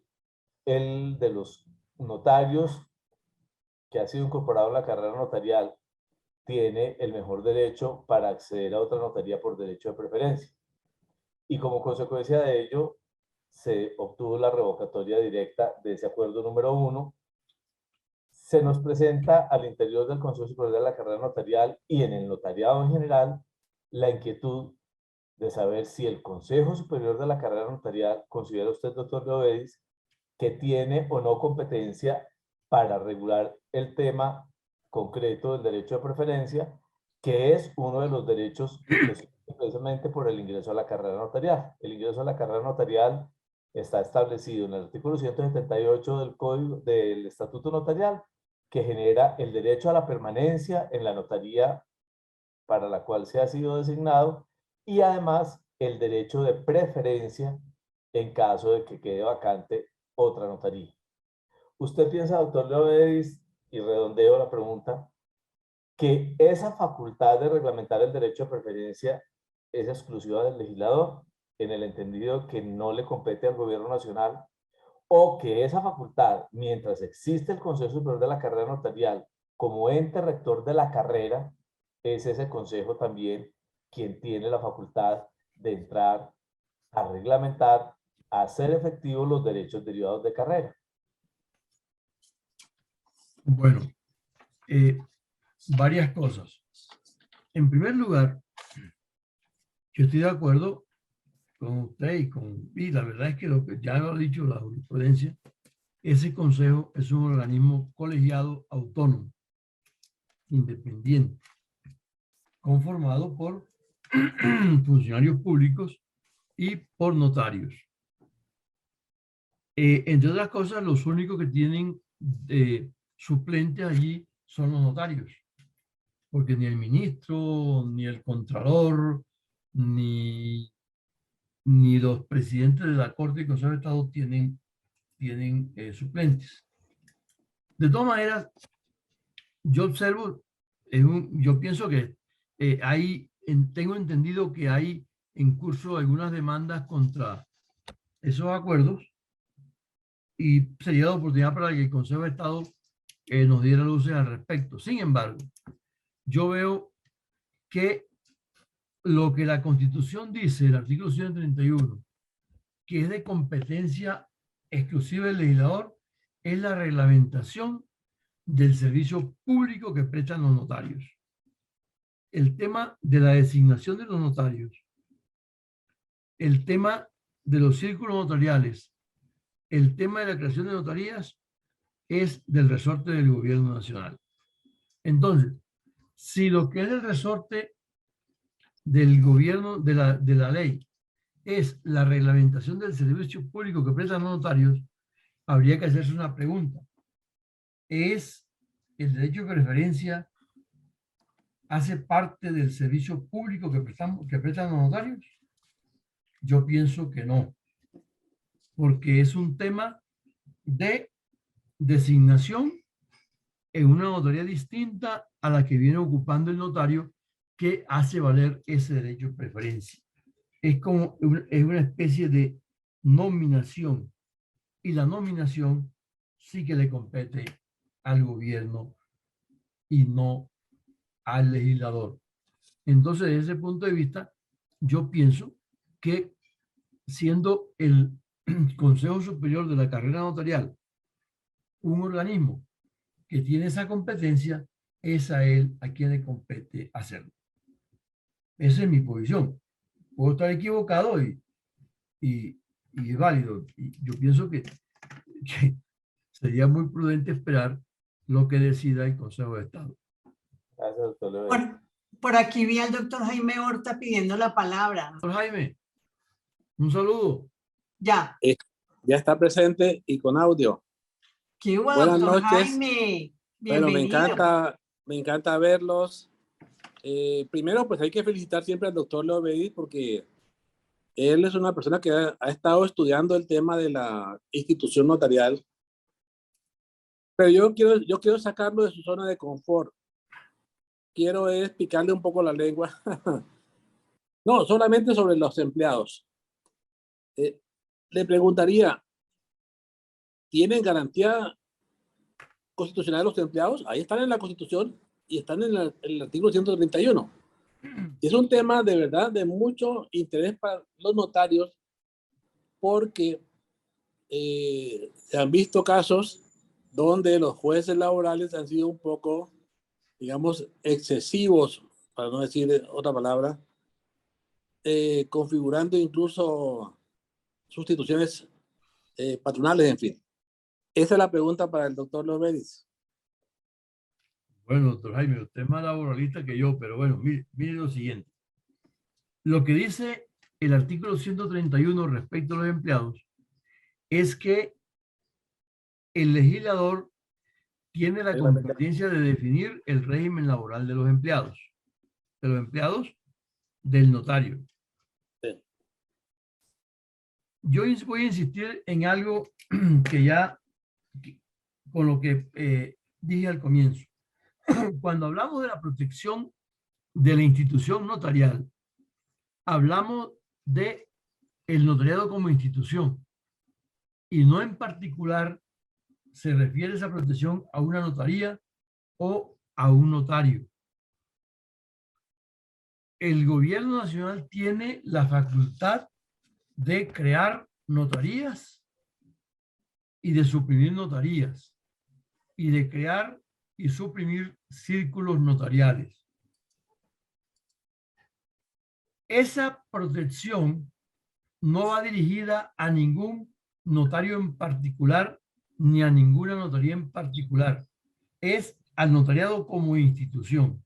el de los notarios que ha sido incorporado en la carrera notarial tiene el mejor derecho para acceder a otra notaría por derecho de preferencia. Y como consecuencia de ello, se obtuvo la revocatoria directa de ese acuerdo número 1. Se nos presenta al interior del Consejo Superior de la Carrera Notarial y en el notariado en general la inquietud de saber si el Consejo Superior de la Carrera Notarial, considera usted, doctor Leovedis, que tiene o no competencia para regular el tema concreto del derecho de preferencia, que es uno de los derechos que surge precisamente por el ingreso a la carrera notarial. El ingreso a la carrera notarial está establecido en el artículo 178 del Código del Estatuto Notarial, que genera el derecho a la permanencia en la notaría para la cual se ha sido designado, y además el derecho de preferencia en caso de que quede vacante otra notaría. ¿Usted piensa, doctor Leovedis, y redondeo la pregunta, que esa facultad de reglamentar el derecho de preferencia es exclusiva del legislador, en el entendido que no le compete al gobierno nacional, o que esa facultad, mientras existe el Consejo Superior de la Carrera Notarial como ente rector de la carrera, es ese consejo también quien tiene la facultad de entrar a reglamentar, a hacer efectivos los derechos derivados de carrera? Bueno, varias cosas. En primer lugar, yo estoy de acuerdo con usted y la verdad es que lo que ya lo ha dicho la jurisprudencia, ese consejo es un organismo colegiado autónomo, independiente, conformado por funcionarios públicos y por notarios. Entre otras cosas, los únicos que tienen suplentes allí son los notarios, porque ni el ministro, ni el contralor, ni los presidentes de la Corte y Consejo de Estado tienen suplentes. De todas maneras, yo observo, yo pienso que tengo entendido que hay en curso algunas demandas contra esos acuerdos y sería la oportunidad para que el Consejo de Estado nos diera luces al respecto. Sin embargo, yo veo que lo que la Constitución dice, el artículo 131, que es de competencia exclusiva del legislador, es la reglamentación del servicio público que prestan los notarios. El tema de la designación de los notarios, el tema de los círculos notariales, el tema de la creación de notarías es del resorte del gobierno nacional. Entonces, si lo que es el resorte del gobierno, de la ley, es la reglamentación del servicio público que prestan los notarios, habría que hacerse una pregunta. ¿Es el derecho de preferencia hace parte del servicio público que prestan los notarios? Yo pienso que no, porque es un tema de designación en una notaría distinta a la que viene ocupando el notario que hace valer ese derecho de preferencia. Es como es una especie de nominación, y la nominación sí que le compete al gobierno y no al legislador. Entonces, desde ese punto de vista, yo pienso que siendo el Consejo Superior de la Carrera Notarial un organismo que tiene esa competencia, es a él a quien le compete hacerlo. Esa es mi posición. Puedo estar equivocado y es válido. Y yo pienso que sería muy prudente esperar lo que decida el Consejo de Estado. Gracias, doctor Leovedis. Por aquí vi al doctor Jaime Horta pidiendo la palabra. Doctor Jaime, un saludo. Ya. Ya está presente y con audio. ¿Qué hubo, Buenas doctor noches. Jaime? Bienvenido. Bueno, me encanta verlos. Primero, pues hay que felicitar siempre al doctor Leovedis porque él es una persona que ha estado estudiando el tema de la institución notarial. Pero yo quiero sacarlo de su zona de confort. Quiero explicarle un poco la lengua. No, solamente sobre los empleados. Le preguntaría, ¿tienen garantía constitucional los empleados? Ahí están en la Constitución y están en el artículo 131. Es un tema de verdad de mucho interés para los notarios porque se han visto casos donde los jueces laborales han sido un poco, digamos, excesivos, para no decir otra palabra, configurando incluso sustituciones patronales, en fin. Esa es la pregunta para el doctor Leovedis. Bueno, doctor Jaime, usted es más laboralista que yo, pero bueno, mire lo siguiente. Lo que dice el artículo 131 respecto a los empleados es que el legislador tiene la competencia de definir el régimen laboral de los empleados del notario. Sí. Yo voy a insistir en algo que ya, con lo que dije al comienzo. Cuando hablamos de la protección de la institución notarial, hablamos de el notariado como institución y no en particular se refiere esa protección a una notaría o a un notario. El gobierno nacional tiene la facultad de crear notarías y de suprimir notarías y de crear y suprimir círculos notariales. Esa protección no va dirigida a ningún notario en particular ni a ninguna notaría en particular. Es al notariado como institución.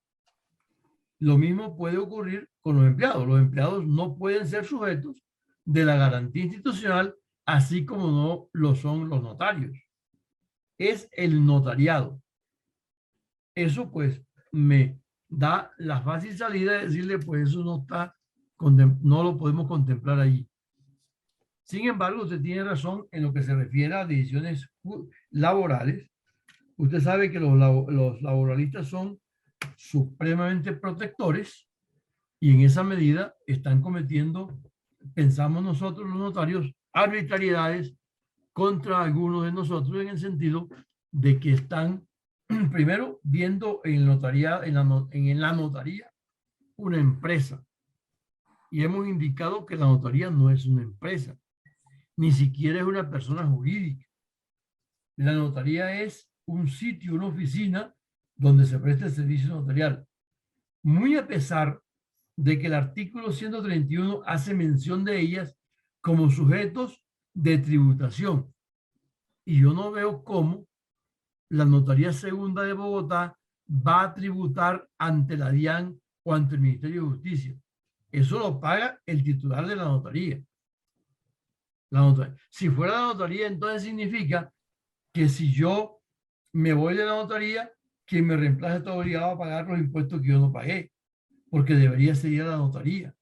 Lo mismo puede ocurrir con los empleados. Los empleados no pueden ser sujetos de la garantía institucional, así como no lo son los notarios. Es el notariado. Eso pues me da la fácil salida de decirle, pues eso no lo podemos contemplar allí. Sin embargo, usted tiene razón en lo que se refiere a decisiones laborales. Usted sabe que los laboralistas son supremamente protectores y en esa medida están cometiendo, pensamos nosotros los notarios, arbitrariedades contra algunos de nosotros en el sentido de que están primero viendo en la notaría una empresa y hemos indicado que la notaría no es una empresa, ni siquiera es una persona jurídica. La notaría es un sitio, una oficina donde se presta el servicio notarial. Muy a pesar de que el artículo 131 hace mención de ellas como sujetos de tributación. Y yo no veo cómo la Notaría Segunda de Bogotá va a tributar ante la DIAN o ante el Ministerio de Justicia. Eso lo paga el titular de la notaría. Si fuera la notaría, entonces significa que si yo me voy de la notaría, quien me reemplace está obligado a pagar los impuestos que yo no pagué, porque debería ser la notaría.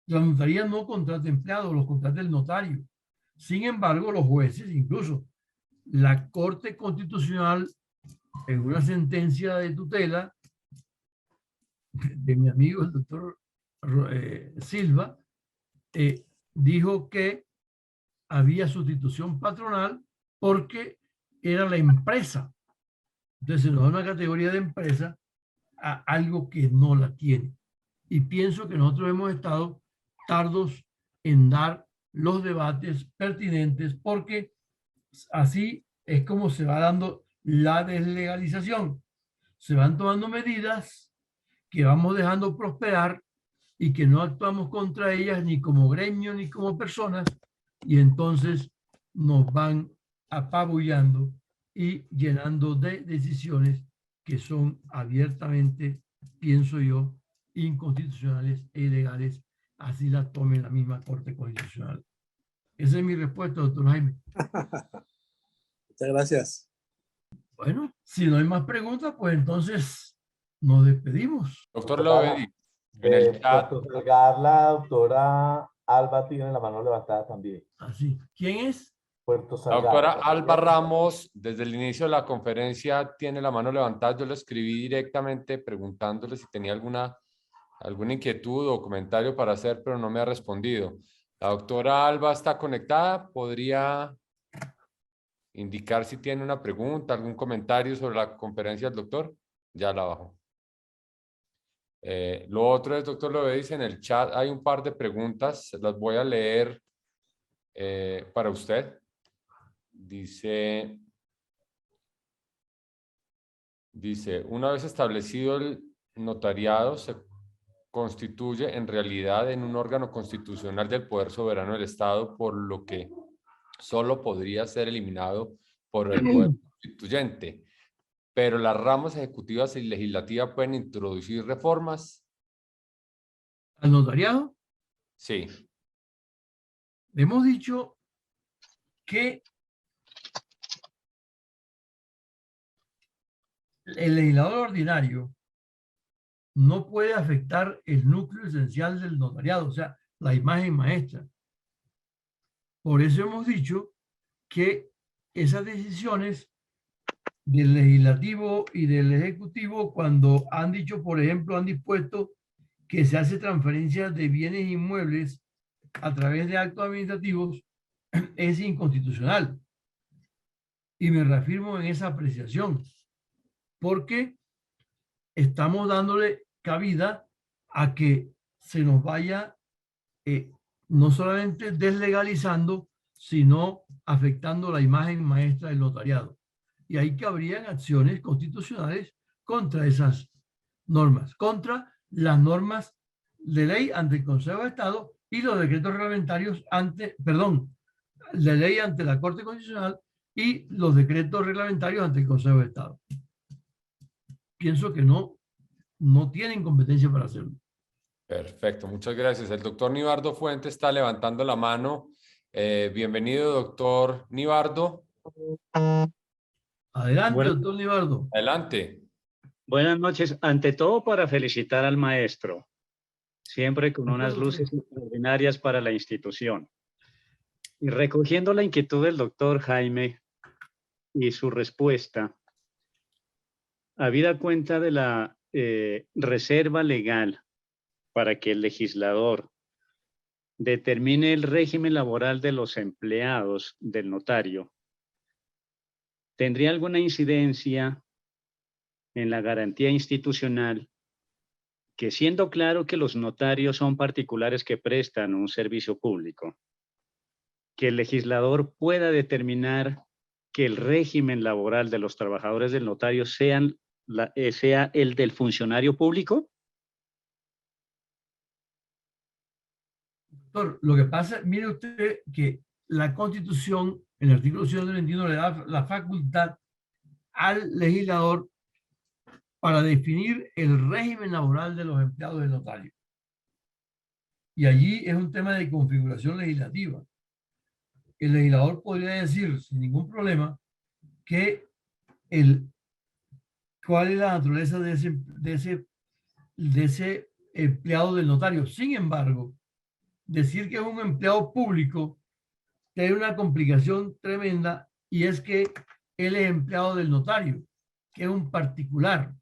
La notaría no contrata empleados, los contrata el notario. Sin embargo, los jueces, incluso la Corte Constitucional, en una sentencia de tutela de mi amigo el doctor Silva, dijo que había sustitución patronal porque era la empresa. Entonces se nos da una categoría de empresa a algo que no la tiene. Y pienso que nosotros hemos estado tardos en dar los debates pertinentes porque así es como se va dando la deslegalización. Se van tomando medidas que vamos dejando prosperar y que no actuamos contra ellas ni como gremio ni como personas y entonces nos van apabullando y llenando de decisiones que son abiertamente, pienso yo, inconstitucionales e ilegales, así las tome la misma Corte Constitucional. Esa es mi respuesta, doctor Jaime. Muchas gracias. Bueno, si no hay más preguntas, pues entonces nos despedimos. Doctor Lovetti, en el chat. Doctor Salgar, la doctora Alba tiene la mano levantada también. Así. ¿Quién es? Puerto La Salgar. doctora Alba Ramos, desde el inicio de la conferencia, tiene la mano levantada. Yo le escribí directamente preguntándole si tenía alguna inquietud o comentario para hacer, pero no me ha respondido. La doctora Alba está conectada. ¿Podría indicar si tiene una pregunta, algún comentario sobre la conferencia del doctor? Ya la bajo. Lo otro es, doctor Lovetti, en el chat hay un par de preguntas. Las voy a leer para usted. Dice, una vez establecido el notariado, se constituye en realidad en un órgano constitucional del poder soberano del Estado, por lo que solo podría ser eliminado por el poder constituyente. pero las ramas ejecutivas y legislativas pueden introducir reformas. Al notariado, Sí. hemos dicho que el legislador ordinario no puede afectar el núcleo esencial del notariado, o sea, la imagen maestra. Por eso hemos dicho que esas decisiones del legislativo y del ejecutivo, cuando han dicho, por ejemplo, han dispuesto que se hace transferencia de bienes inmuebles a través de actos administrativos, es inconstitucional. Y me reafirmo en esa apreciación, porque estamos dándole cabida a que se nos vaya no solamente deslegalizando, sino afectando la imagen maestra del notariado. Y ahí cabrían acciones constitucionales contra esas normas, contra las normas de ley ante el Consejo de Estado y los decretos reglamentarios ante, perdón, de ley ante la Corte Constitucional y los decretos reglamentarios ante el Consejo de Estado. Pienso que no tienen competencia para hacerlo. Perfecto, muchas gracias. El doctor Nibardo Fuentes está levantando la mano. Bienvenido, doctor Nibardo. Adelante, doctor Nibardo. Adelante. Buenas noches. Ante todo, para felicitar al maestro, siempre con unas luces extraordinarias para la institución. Y recogiendo la inquietud del doctor Jaime y su respuesta, habida cuenta de la reserva legal para que el legislador determine el régimen laboral de los empleados del notario, ¿tendría alguna incidencia en la garantía institucional que, siendo claro que los notarios son particulares que prestan un servicio público, que el legislador pueda determinar que el régimen laboral de los trabajadores del notario sea el del funcionario público? Doctor, lo que pasa, mire usted que la Constitución, en el artículo 131, le da la facultad al legislador para definir el régimen laboral de los empleados del notario. Y allí es un tema de configuración legislativa. El legislador podría decir sin ningún problema que cuál es la naturaleza de ese empleado del notario. Sin embargo, decir que es un empleado público tiene una complicación tremenda, y es que él es empleado del notario, que es un particular.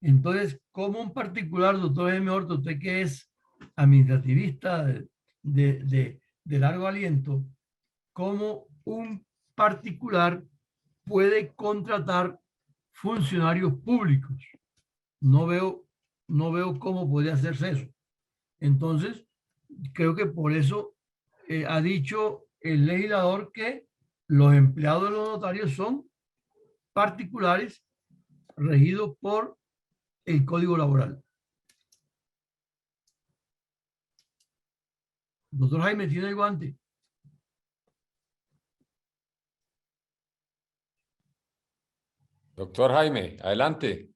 Entonces, como un particular, doctor Jaime Horta, usted que es administrativista de largo aliento, como un particular puede contratar funcionarios públicos? No veo cómo podría hacerse eso. Entonces, creo que por eso ha dicho el legislador que los empleados de los notarios son particulares regidos por el Código Laboral. Doctor Jaime, ¿tiene el guante? Doctor Jaime, adelante.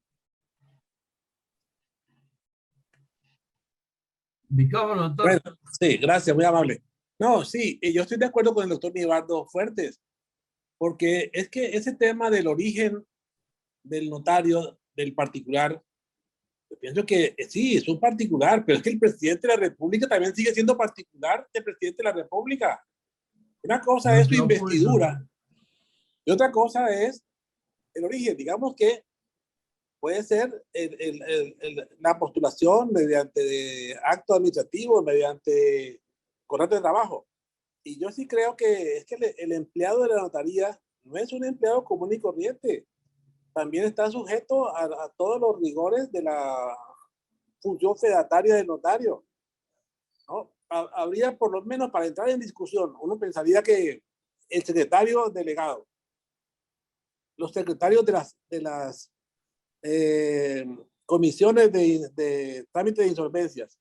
Micrófono, doctor. Bueno, sí, gracias, muy amable. No, sí, yo estoy de acuerdo con el doctor Nibardo Fuentes, porque es que ese tema del origen del notario, del particular, yo pienso que sí, es un particular, pero es que el presidente de la República también sigue siendo particular del presidente de la República. Una cosa es su investidura y otra cosa es el origen. Digamos que puede ser la postulación mediante acto administrativo, mediante contrato de trabajo. Y yo sí creo que es que el empleado de la notaría no es un empleado común y corriente. También está sujeto a todos los rigores de la función fedataria del notario, ¿no? Habría, por lo menos para entrar en discusión, uno pensaría que el secretario delegado, los secretarios de las comisiones de trámite de insolvencias,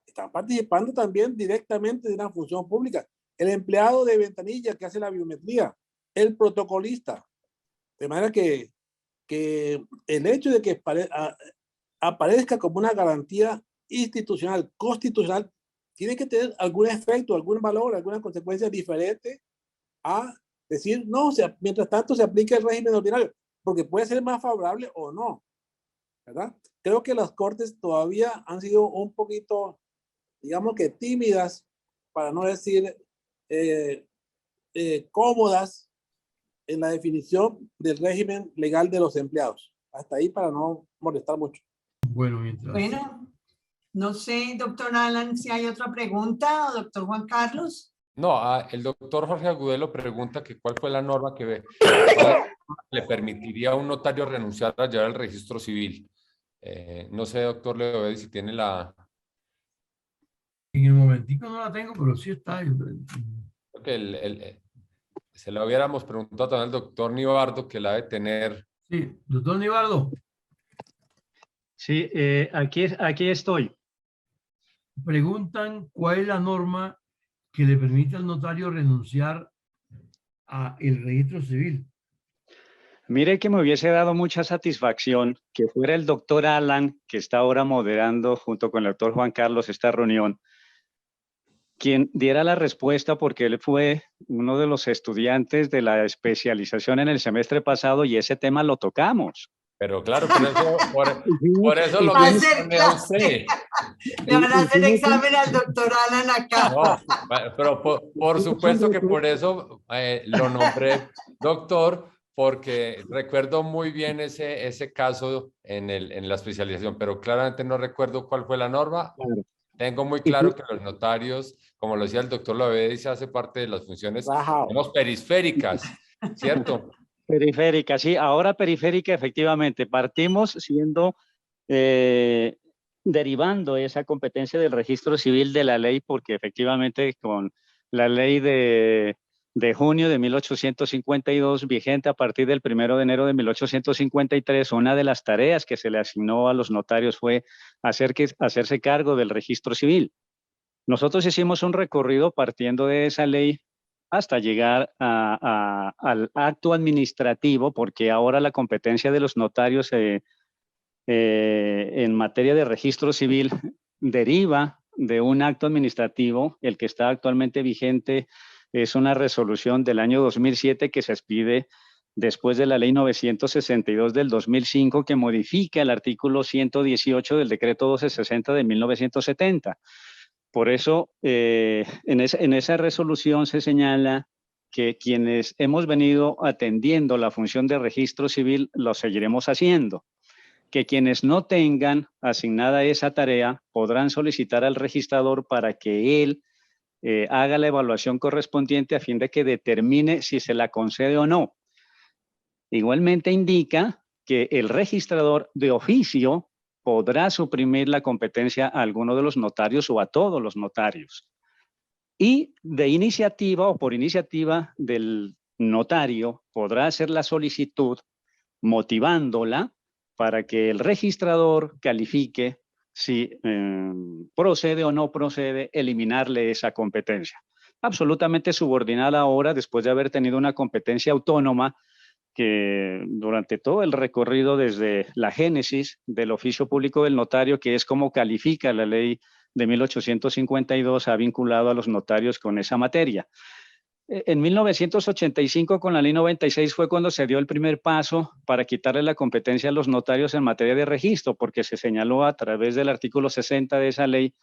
están participando también directamente de una función pública. El empleado de ventanilla que hace la biometría, el protocolista. De manera que que el hecho de que aparezca como una garantía institucional, constitucional, tiene que tener algún efecto, algún valor, alguna consecuencia diferente a decir, no, mientras tanto se aplica el régimen ordinario, porque puede ser más favorable o no, ¿verdad? Creo que las cortes todavía han sido un poquito, digamos que tímidas, para no decir cómodas en la definición del régimen legal de los empleados. Hasta ahí para no molestar mucho. Bueno, mientras. Bueno, no sé, doctor Alan, si hay otra pregunta, o doctor Juan Carlos. No, el doctor Jorge Agudelo pregunta que cuál fue la norma que le permitiría a un notario renunciar a llevar el registro civil. No sé, doctor Leovedis, si tiene la... En el momentico no la tengo, pero sí está. Porque se lo hubiéramos preguntado también al doctor Nibardo, que la debe tener. Sí, doctor Nibardo. Sí, aquí estoy. Preguntan cuál es la norma que le permite al notario renunciar a el registro civil. Mire que me hubiese dado mucha satisfacción que fuera el doctor Alan, que está ahora moderando junto con el doctor Juan Carlos esta reunión, quien diera la respuesta, porque él fue uno de los estudiantes de la especialización en el semestre pasado y ese tema lo tocamos. Pero claro, por eso lo Va a mismo hacer a usted. Le van a hacer examen al doctor Alan acá. No, pero por supuesto que por eso lo nombré doctor, porque recuerdo muy bien ese caso en la especialización, pero claramente no recuerdo cuál fue la norma. Tengo muy claro que los notarios, como lo decía el doctor Lovedis, hace parte de las funciones periféricas, ¿cierto? Periférica, sí, ahora periférica, efectivamente. Partimos siendo, derivando esa competencia del registro civil de la ley, porque efectivamente con la ley de junio de 1852, vigente a partir del 1 de enero de 1853, una de las tareas que se le asignó a los notarios fue hacerse cargo del registro civil. Nosotros hicimos un recorrido partiendo de esa ley hasta llegar al acto administrativo, porque ahora la competencia de los notarios en materia de registro civil deriva de un acto administrativo. El que está actualmente vigente es una resolución del año 2007 que se expide después de la ley 962 del 2005, que modifica el artículo 118 del decreto 1260 de 1970. Por eso, en esa resolución se señala que quienes hemos venido atendiendo la función de registro civil lo seguiremos haciendo, que quienes no tengan asignada esa tarea podrán solicitar al registrador para que él haga la evaluación correspondiente a fin de que determine si se la concede o no. Igualmente indica que el registrador de oficio podrá suprimir la competencia a alguno de los notarios o a todos los notarios. Y de iniciativa o por iniciativa del notario podrá hacer la solicitud motivándola para que el registrador califique si procede o no procede eliminarle esa competencia. Absolutamente subordinada ahora después de haber tenido una competencia autónoma que durante todo el recorrido desde la génesis del oficio público del notario, que es como califica la ley de 1852, ha vinculado a los notarios con esa materia. En 1985, con la ley 96, fue cuando se dio el primer paso para quitarle la competencia a los notarios en materia de registro, porque se señaló a través del artículo 60 de esa ley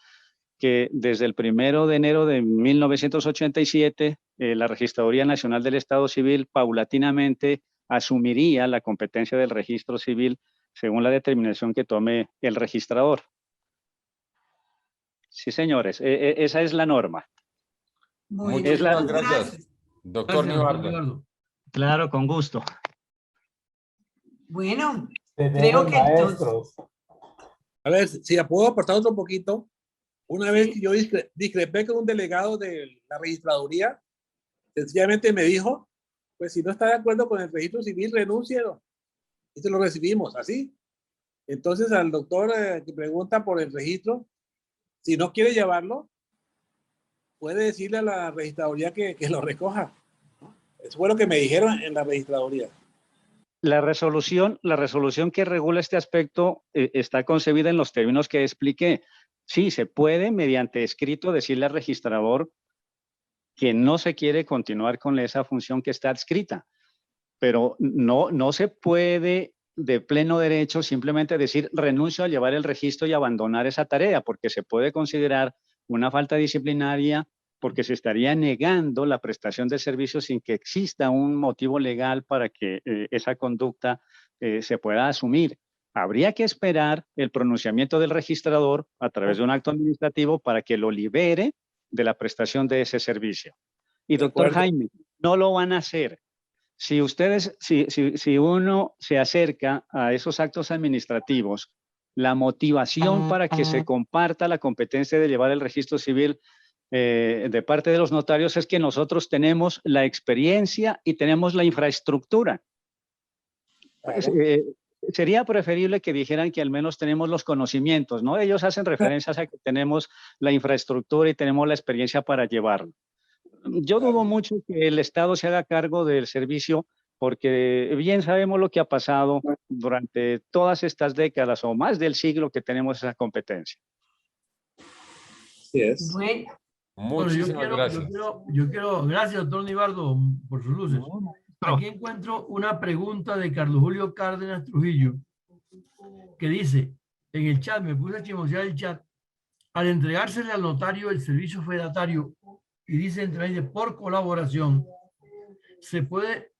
que desde el 1 de enero de 1987, la Registraduría Nacional del Estado Civil paulatinamente asumiría la competencia del registro civil según la determinación que tome el registrador. Sí, señores, esa es la norma. Muchísimas gracias, doctor Nibardo. Claro, con gusto. Bueno, Tenemos creo que maestros. A ver, si la puedo aportar otro poquito. Una vez que yo discrepé con un delegado de la registraduría, sencillamente me dijo, pues si no está de acuerdo con el registro civil, renúncielo. Y se lo recibimos, así. Entonces al doctor que pregunta por el registro, si no quiere llevarlo, puede decirle a la registraduría que lo recoja. Eso fue lo que me dijeron en la registraduría. La resolución que regula este aspecto está concebida en los términos que expliqué. Sí, se puede mediante escrito decirle al registrador que no se quiere continuar con esa función que está adscrita, pero no se puede de pleno derecho simplemente decir renuncio a llevar el registro y abandonar esa tarea, porque se puede considerar una falta disciplinaria porque se estaría negando la prestación de servicios sin que exista un motivo legal para que esa conducta se pueda asumir. Habría que esperar el pronunciamiento del registrador a través de un acto administrativo para que lo libere de la prestación de ese servicio. Y doctor Jaime, no lo van a hacer. Si uno se acerca a esos actos administrativos, la motivación para que se comparta la competencia de llevar el registro civil de parte de los notarios es que nosotros tenemos la experiencia y tenemos la infraestructura. Sería preferible que dijeran que al menos tenemos los conocimientos, ¿no? Ellos hacen referencias a que tenemos la infraestructura y tenemos la experiencia para llevarlo. Yo dudo mucho que el Estado se haga cargo del servicio porque bien sabemos lo que ha pasado durante todas estas décadas o más del siglo que tenemos esa competencia. Así es. Bueno, Muchísimas gracias. Gracias, doctor Nivaldo, por sus luces. Aquí encuentro una pregunta de Carlos Julio Cárdenas Trujillo, que dice, en el chat, me puse a chismosear el chat, al entregársele al notario el servicio fedatario, y dice entre por colaboración, se puede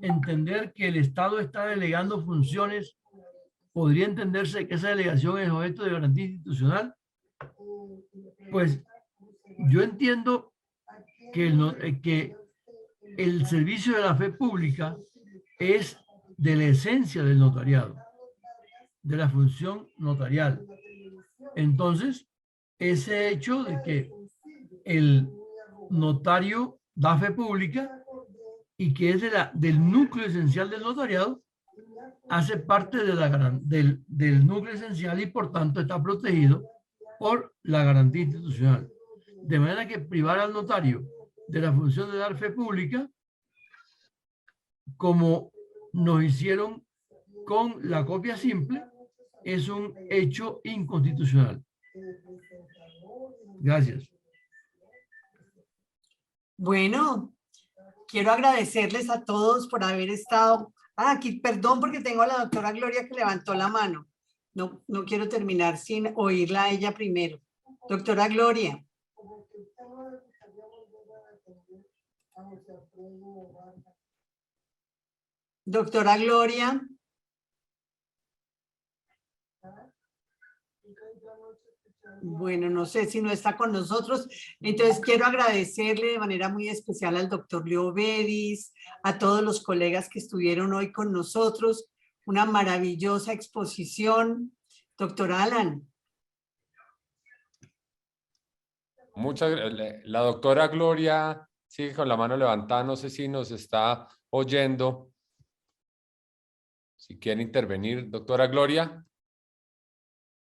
entender que el Estado está delegando funciones, podría entenderse que esa delegación es objeto de garantía institucional. Pues yo entiendo que el servicio de la fe pública es de la esencia del notariado, de la función notarial. Entonces, ese hecho de que el notario da fe pública y que es del núcleo esencial del notariado, hace parte de del núcleo esencial y por tanto está protegido por la garantía institucional. De manera que privar al notario de la función de dar fe pública, como nos hicieron con la copia simple, es un hecho inconstitucional. Gracias. bueno, quiero agradecerles a todos por haber estado. Aquí, perdón, porque tengo a la doctora Gloria que levantó la mano. No quiero terminar sin oírla a ella primero. Doctora Gloria. Doctora Gloria. Bueno, no sé si no está con nosotros. Entonces quiero agradecerle de manera muy especial al doctor Leo Bedis, a todos los colegas que estuvieron hoy con nosotros. Una maravillosa exposición. Doctor Alan. Muchas gracias. La doctora Gloria sigue con la mano levantada. No sé si nos está oyendo. Si quiere intervenir, doctora Gloria.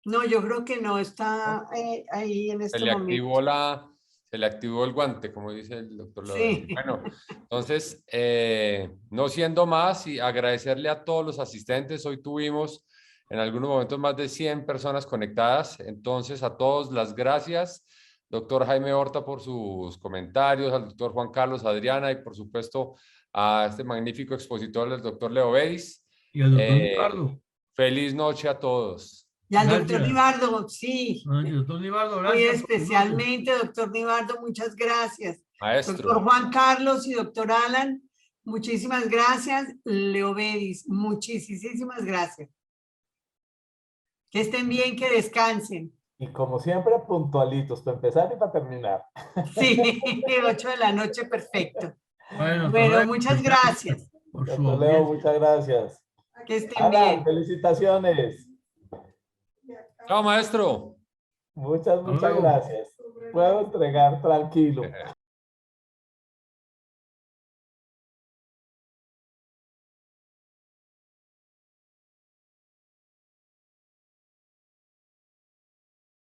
No, yo creo que no está ahí en este momento. Se le activó el guante, como dice el doctor Sí. Bueno, entonces, no siendo más y agradecerle a todos los asistentes. Hoy tuvimos en algunos momentos más de 100 personas conectadas. Entonces, a todos las gracias. Doctor Jaime Horta por sus comentarios, al doctor Juan Carlos, Adriana y por supuesto a este magnífico expositor, el doctor Leo Bedis. Y al doctor Nivaldo. Feliz noche a todos. Y al doctor Nivaldo, sí. Doctor Nivaldo, gracias. Muy especialmente, doctor Nivaldo, muchas gracias. Maestro. Doctor Juan Carlos y doctor Alan, muchísimas gracias. Leo Bedis, muchísimas gracias. Que estén bien, que descansen. Y como siempre, puntualitos, para empezar y para terminar. Sí, 8 de la noche, perfecto. Bueno, muchas gracias. Doctor Leo, muchas gracias. Que estén Alan, bien. felicitaciones. Chao, maestro. Muchas gracias. Puedo entregar tranquilo.